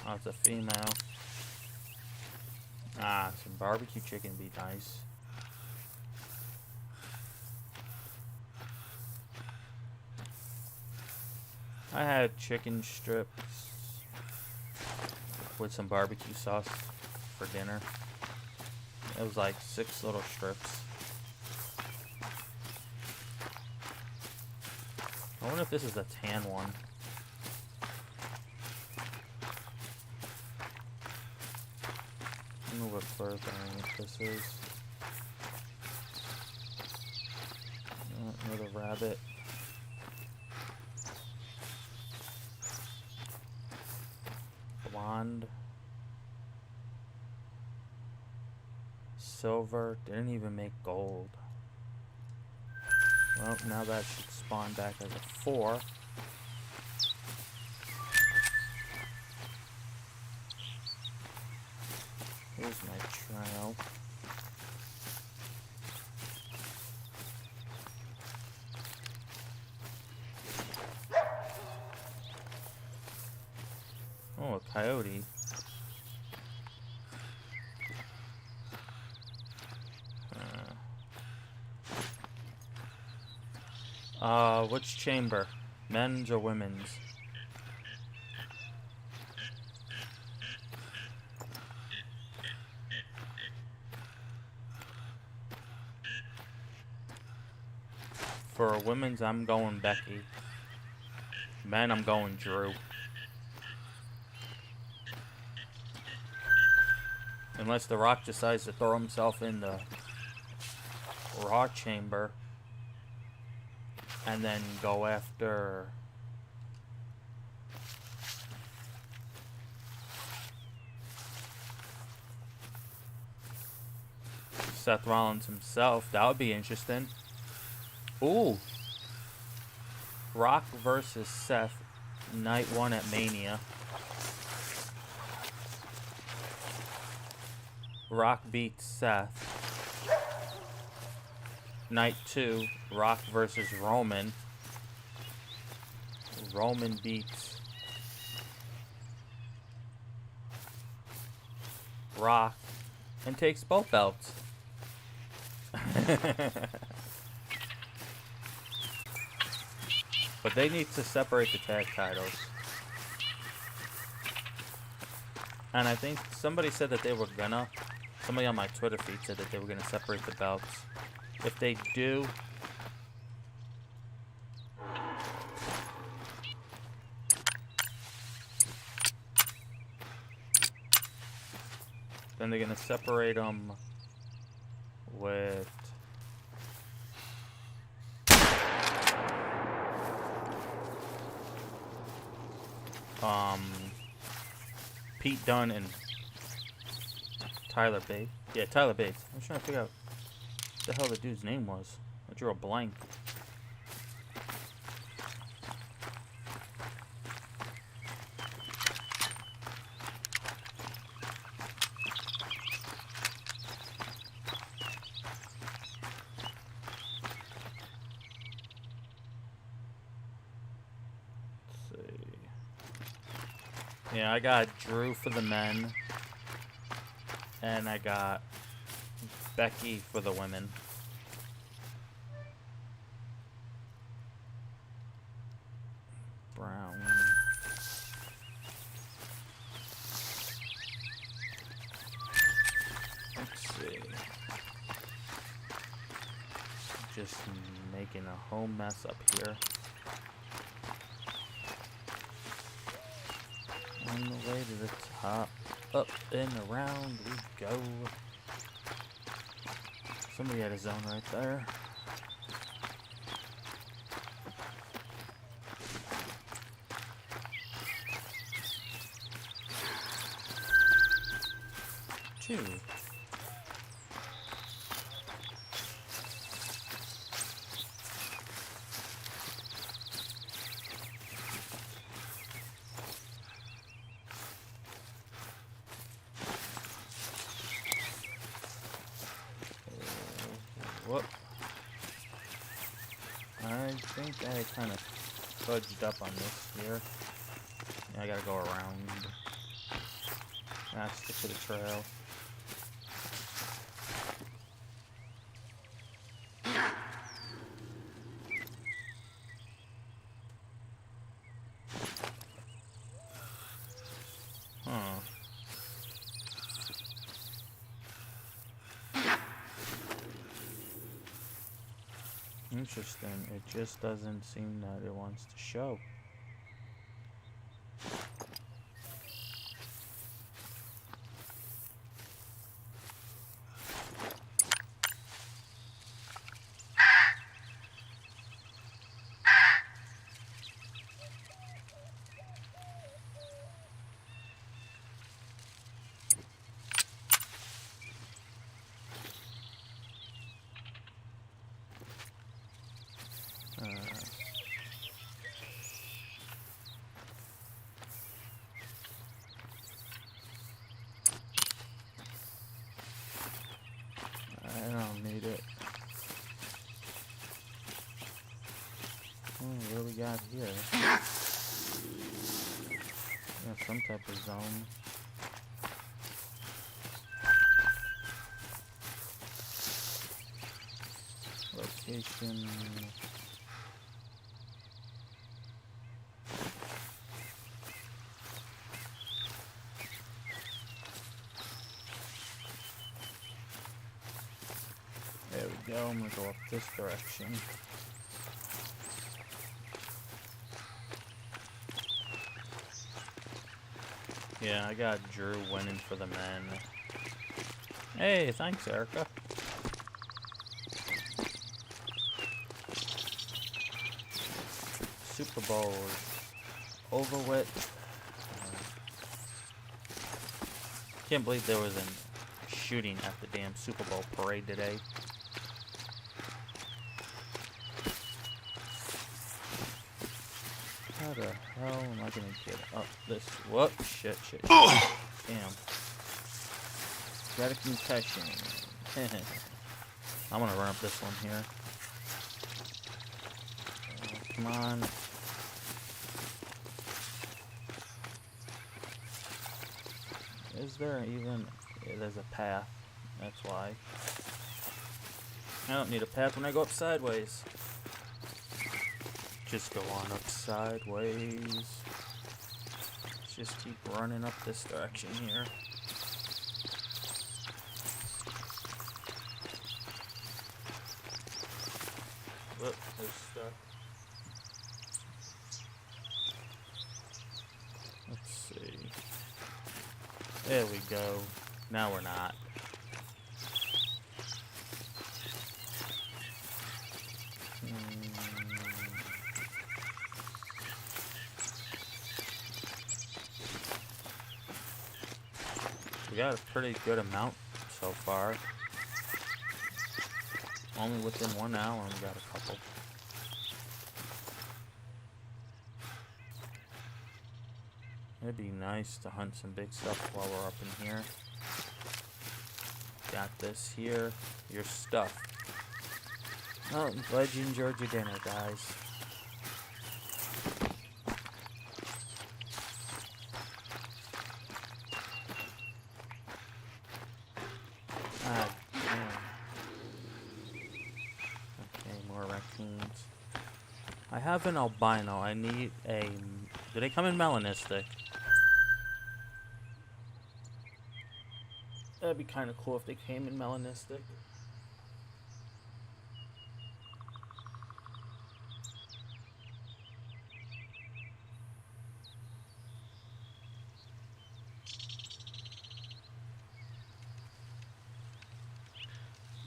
Oh, it's a female. Ah, some barbecue chicken would be nice. I had chicken strips with some barbecue sauce for dinner. It was like 6 little strips. I wonder if this is a tan one. I don't know what fur this is. Another rabbit. Blonde. Silver. Didn't even make gold. Well, now that should spawn back as a 4. Here's my trail. Oh, a coyote. Which chamber? Men's or women's? For women's, I'm going Becky. Men, I'm going Drew. Unless The Rock decides to throw himself in the Raw chamber and then go after Seth Rollins himself. That would be interesting. Ooh. Rock versus Seth, night 1 at Mania. Rock beats Seth. Night 2, Rock versus Roman. Roman beats Rock and takes both belts. But they need to separate the tag titles. And I think somebody said that they were gonna. Somebody on my Twitter feed said that they were gonna separate the belts. If they do, then they're gonna separate them with Pete Dunne and Tyler Bates. Yeah, Tyler Bates. I was trying to figure out what the hell the dude's name was. I drew a blank. Yeah, I got Drew for the men, and I got Becky for the women. Brown. Let's see. Just making a whole mess up here. On the way to the top. Up and around we go. Somebody had a zone right there. Two. Whoop. I think I kind of fudged up on this here. Yeah, I gotta go around. Ah, stick to the trail. Huh. Interesting. It just doesn't seem that it wants to show. I don't need it. What do we got here? We have some type of zone. Location. There we go. I'm gonna go up this direction. Yeah, I got Drew winning for the men. Hey, thanks, Erica. Super Bowl is over with. Can't believe there was a shooting at the damn Super Bowl parade today. How the hell am I gonna get up this? Whoop! Shit! Damn! Got a concussion. I'm gonna run up this one here. Come on. Is there even... Yeah, there's a path. That's why. I don't need a path when I go up sideways. Just go on up sideways. Let's just keep running up this direction here. Whoop, they're stuck. Let's see. There we go. Now we're not. We got a pretty good amount so far. Only within 1 hour we got a couple. It'd be nice to hunt some big stuff while we're up in here. Got this here. Your stuff. Oh, I'm glad you enjoyed your dinner, guys. Ah, damn. Okay, more raccoons. I have an albino. I need a... Do they come in melanistic? That'd be kind of cool if they came in melanistic.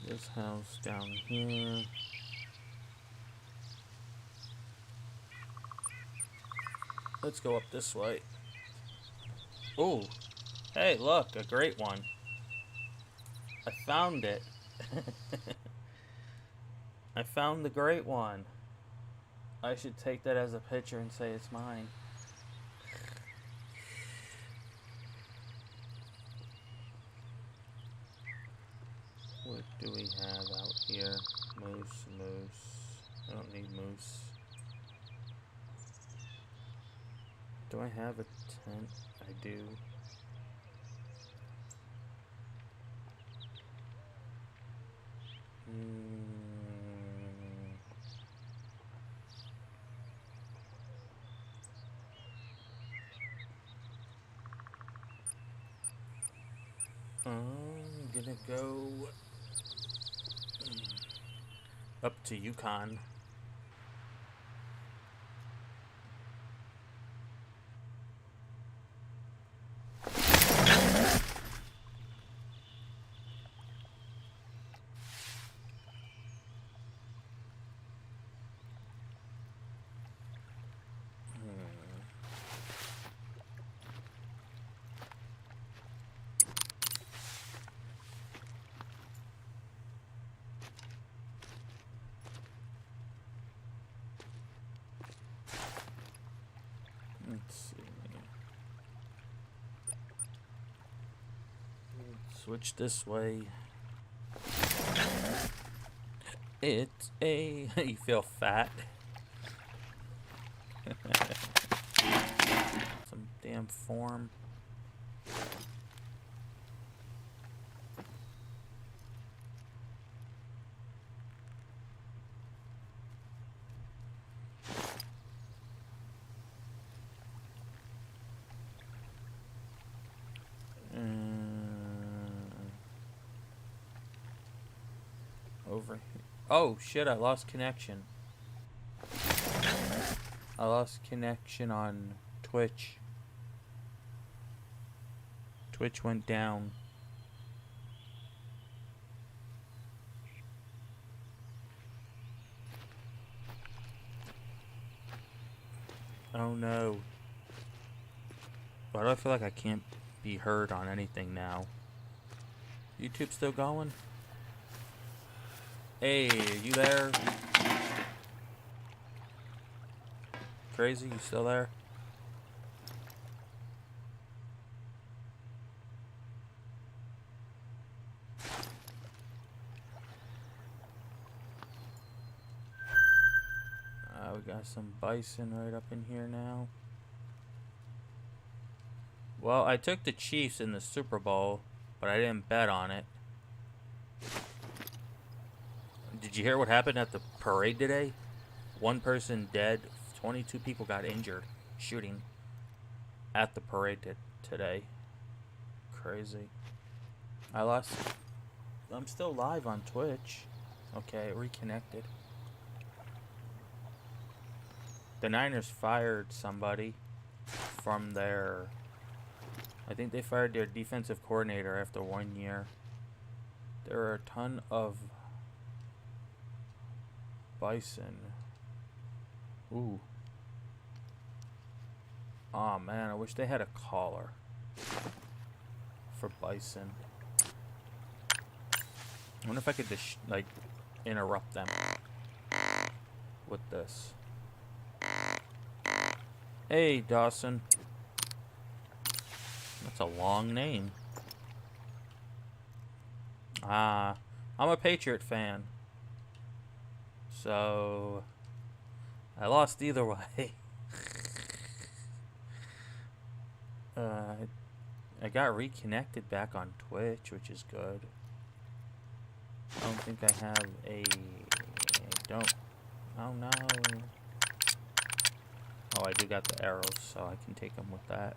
This house down here. Let's go up this way. Oh, hey, look, a great one. I found it. I found the great one. I should take that as a picture and say it's mine. What do we have out here? Moose. I don't need moose. Do I have a tent? I do. I'm gonna go up to Yukon. Let's see. Switch this way. It's a... You feel fat? Some damn form. Over here. Oh shit, I lost connection. I lost connection on Twitch. Twitch went down. Oh no. Why do I feel like I can't be heard on anything now? YouTube still going? Hey, are you there? Crazy, you still there? We got some bison right up in here now. Well, I took the Chiefs in the Super Bowl, but I didn't bet on it. Did you hear what happened at the parade today? 1 person dead, 22 people got injured shooting at the parade today. Crazy. I'm still live on Twitch. Okay, reconnected. The Niners fired somebody from their... I think they fired their defensive coordinator after 1 year. There are a ton of bison. Ooh. Aw, man, I wish they had a collar for bison. I wonder if I could just, like, interrupt them with this. Hey, Dawson. That's a long name. I'm a Patriot fan. So, I lost either way. I got reconnected back on Twitch, which is good. I don't think I have a... Oh no. Oh, I do got the arrows, so I can take them with that.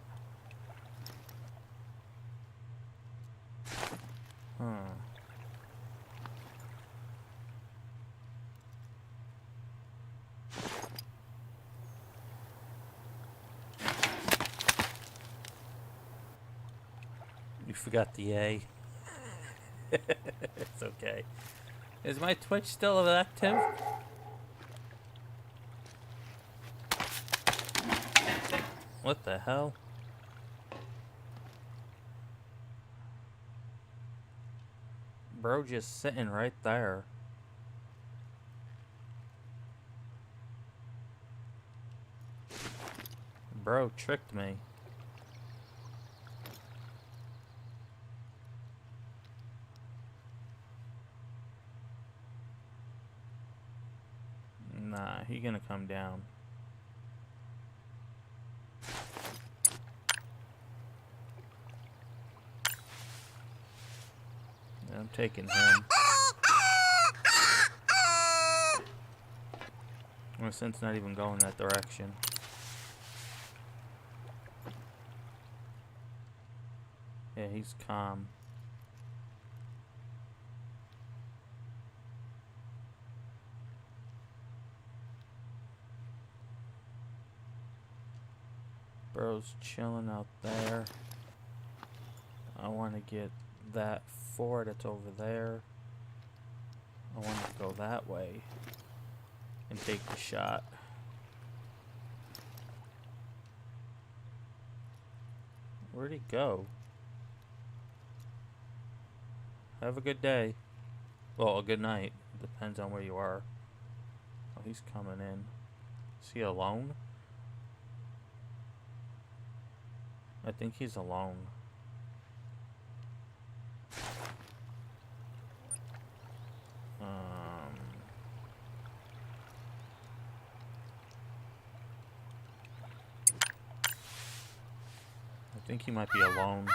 You forgot the A. It's okay. Is my Twitch still active? What the hell? Bro just sitting right there. Bro tricked me. Nah, he gonna come down. Yeah, I'm taking him. My scent's not even going that direction. Yeah, he's calm. Bro's chilling out there. I want to get that fort that's over there. I want to go that way and take the shot. Where'd he go? Have a good day. Well, a good night. Depends on where you are. Oh, he's coming in. Is he alone? I think he's alone. I think he might be alone.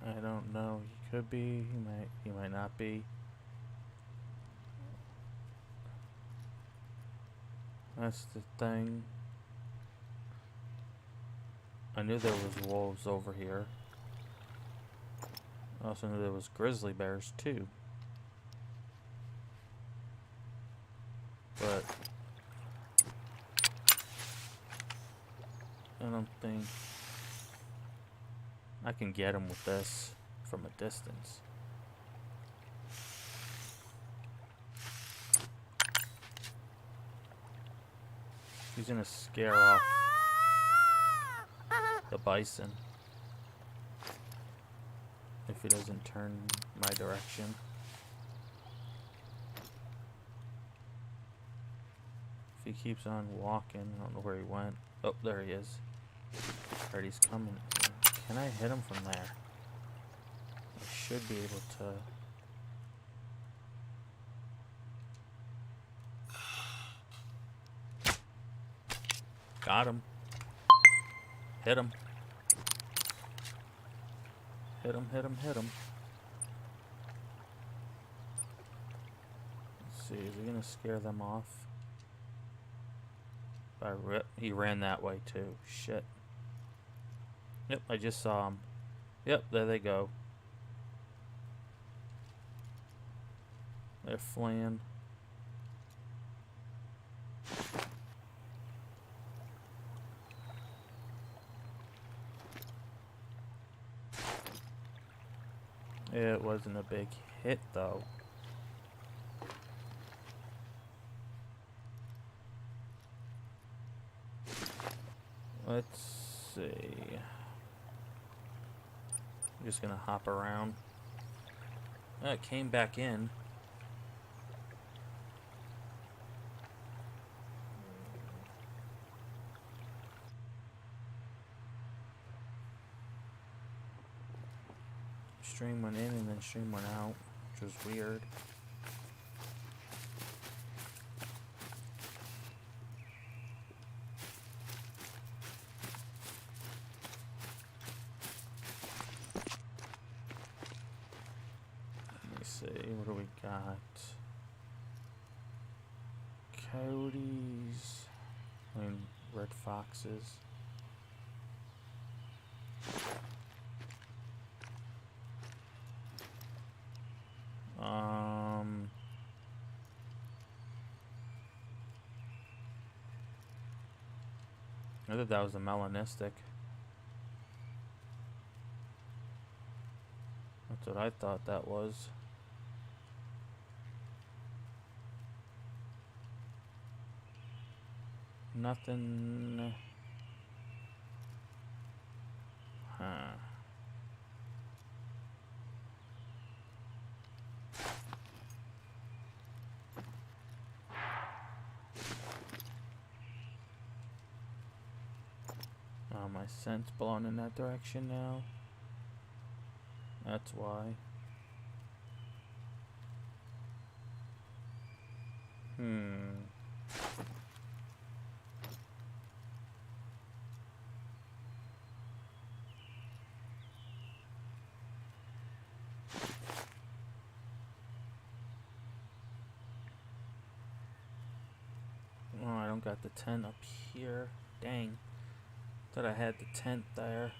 I don't know. He could be. He might not be. That's the thing. I knew there was wolves over here. I also knew there was grizzly bears too. But I don't think I can get him with this from a distance. He's gonna scare off the bison if he doesn't turn my direction. If he keeps on walking, I don't know where he went. Oh, there he is. Alright, he's coming. Can I hit him from there? I should be able to. Got him. Hit him. Hit him, hit him, hit him. Let's see, is he gonna scare them off? He ran that way too. Shit. Yep, I just saw him. Yep, there they go. They're fleeing. It wasn't a big hit though. Let's see. I'm just gonna hop around. Oh, it came back in. Stream went in and then stream went out, which was weird. Let me see, what do we got? Coyotes, I mean, red foxes. I thought that was a melanistic. That's what I thought that was. Nothing. Huh. Oh, my scent's blown in that direction now. That's why. Oh, I don't got the tent up here. Dang. Thought I had the tent there.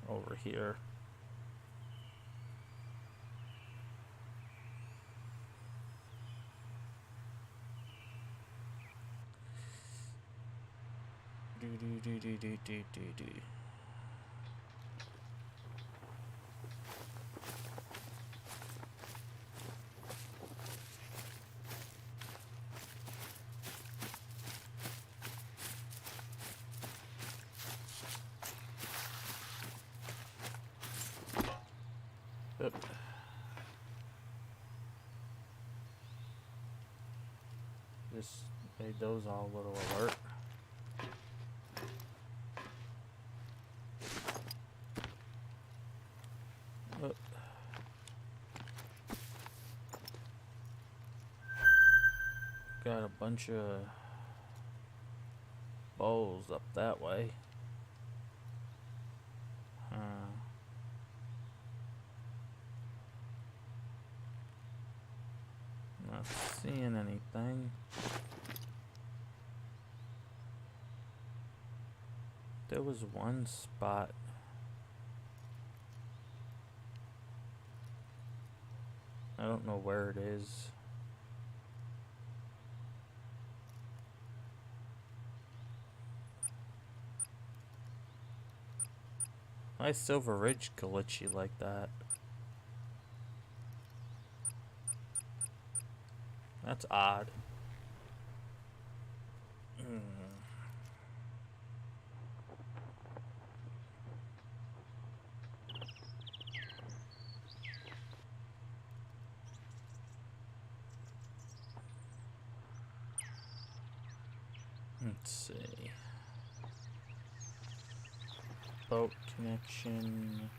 Over here. Do. Just made those all a little alert. Got a bunch of bowls up that way. Not seeing anything. There was one spot. I don't know where it is. Why is Silver Ridge glitchy like that? That's odd. Let's see. Boat connection.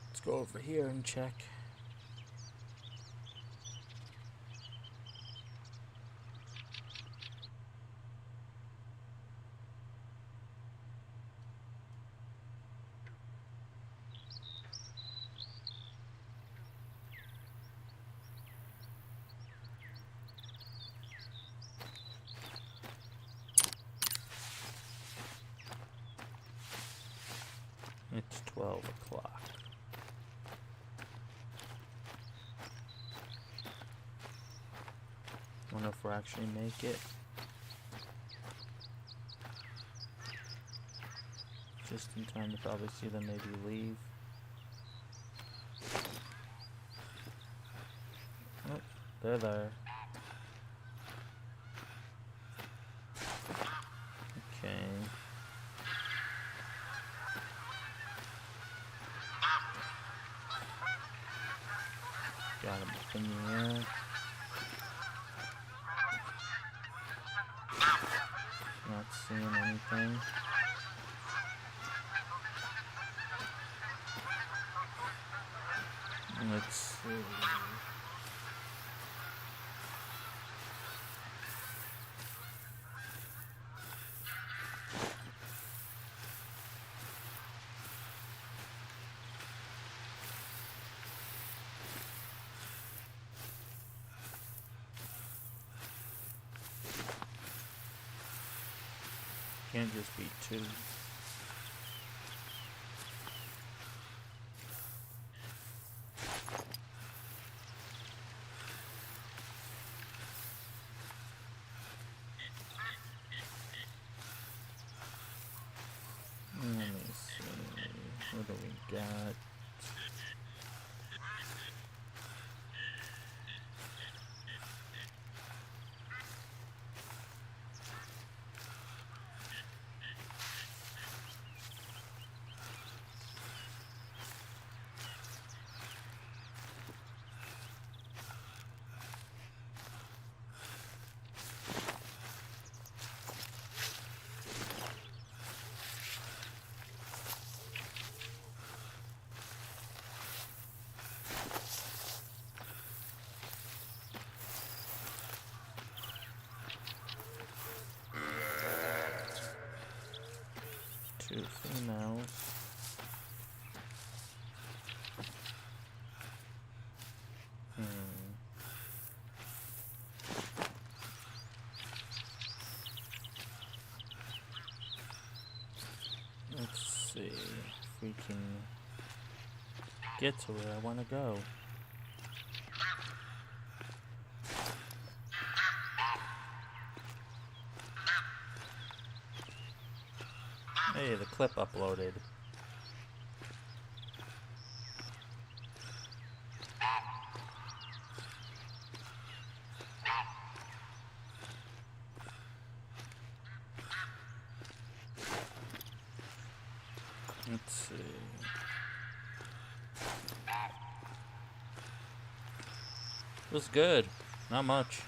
Let's go over here and check. It's 12 o'clock. Wonder if we'll actually make it. Just in time to probably see them maybe leave. Oh, they're there. Okay. Got him up in the air. Not seeing anything. Let's see. Can't just be two. Let me see. What do we got? Two females. Let's see if we can get to where I want to go. Hey, the clip uploaded. Let's see. It was good. Not much.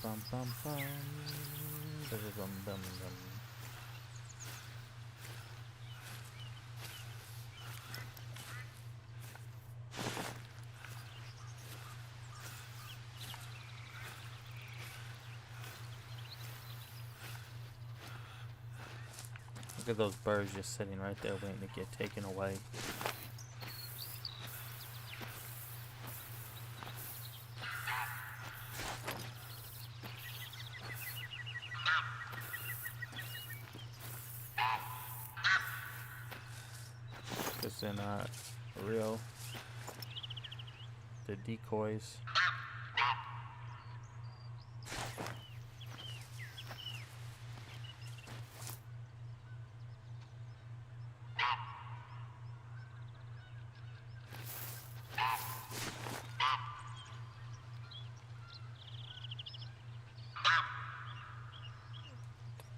Bum bum bum. Bum bum bum bum. Look at those birds just sitting right there waiting to get taken away. Because they're not real. They're decoys.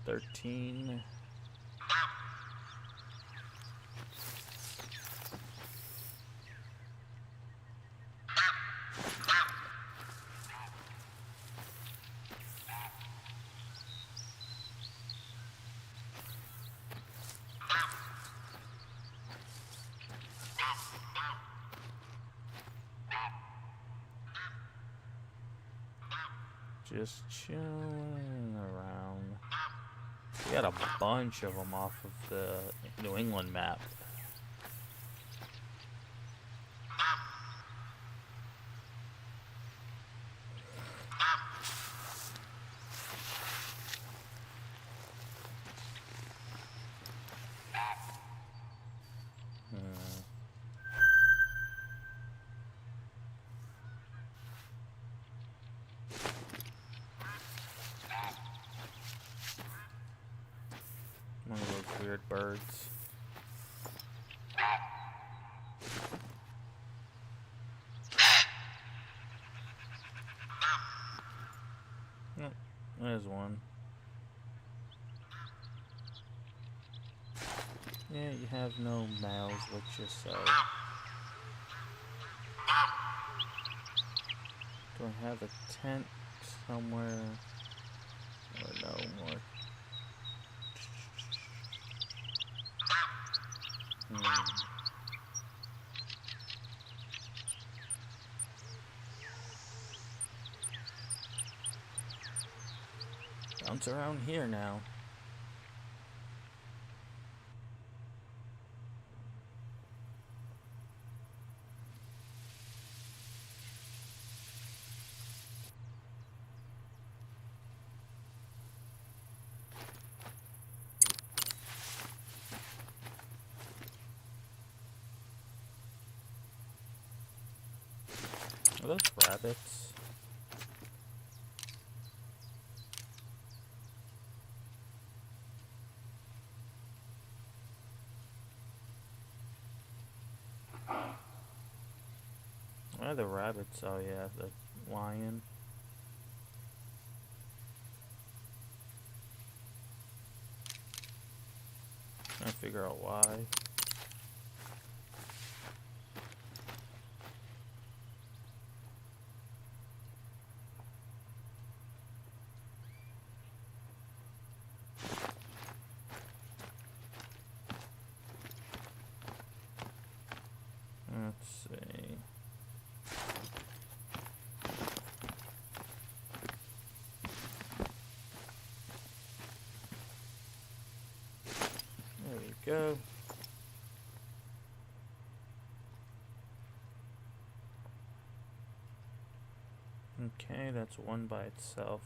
$13. Just chilling around. We got a bunch of them off of the New England map. One of those weird birds. Yep, there's one. Yeah, you have no males with you, so... Do I have a tent somewhere? Or no more? Bounce around here now. Are those rabbits? Where are the rabbits? Oh yeah, the lion. Trying to figure out why. Let's see. There we go. Okay, that's one by itself.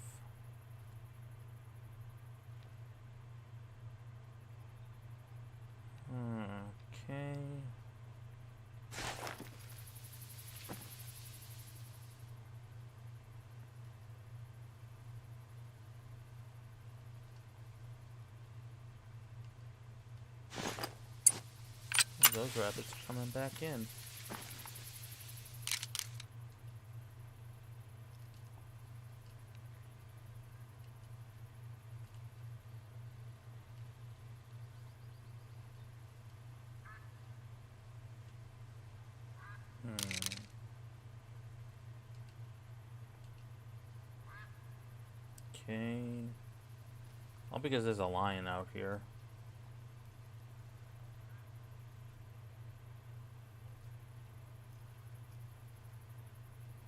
Okay. Those rabbits are coming back in. Okay. All because there's a lion out here.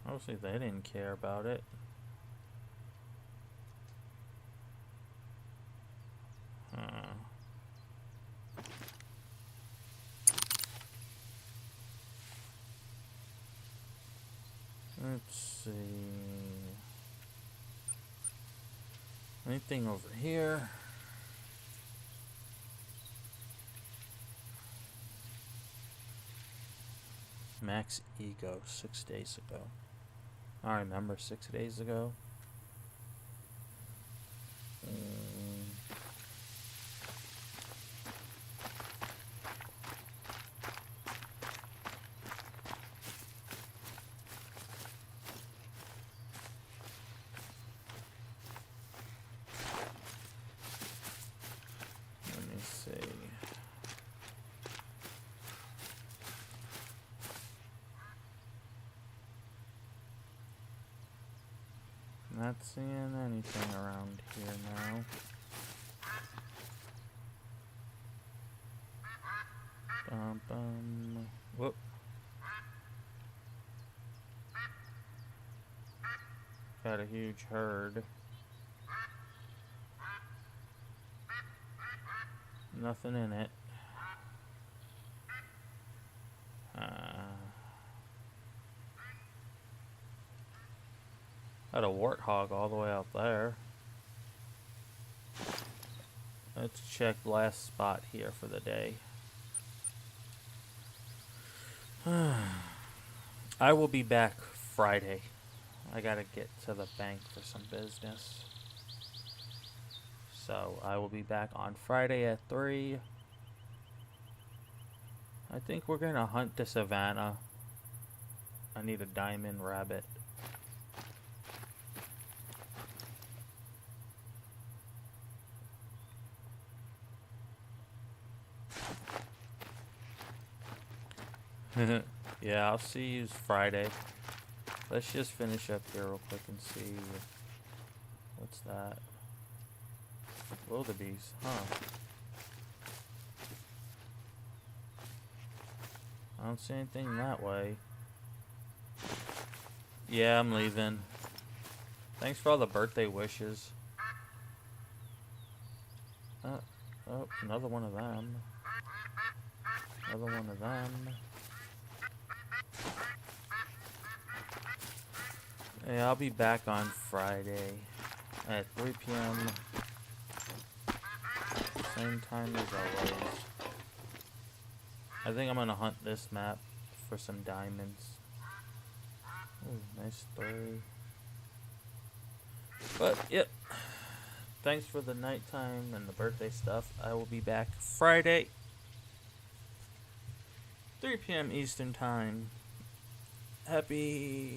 Obviously they didn't care about it. Let's see. Anything over here? Max Ego, 6 days ago. I remember 6 days ago. Let me see. Not seeing anything around here now. Whoop. Got a huge herd. Nothing in it. Got a warthog all the way out there. Let's check last spot here for the day. I will be back Friday. I gotta get to the bank for some business. So I will be back on Friday at 3. I think we're gonna hunt the savannah. I need a diamond rabbit. Yeah, I'll see you Friday. Let's just finish up here real quick and see. What's that? Wildebeest, huh? I don't see anything that way. Yeah, I'm leaving. Thanks for all the birthday wishes. Oh, another one of them. Another one of them. Yeah, I'll be back on Friday at 3 p.m. Same time as always. I think I'm gonna hunt this map for some diamonds. Ooh, nice 3. But, yep. Thanks for the nighttime and the birthday stuff. I will be back Friday, 3 p.m. Eastern Time. Happy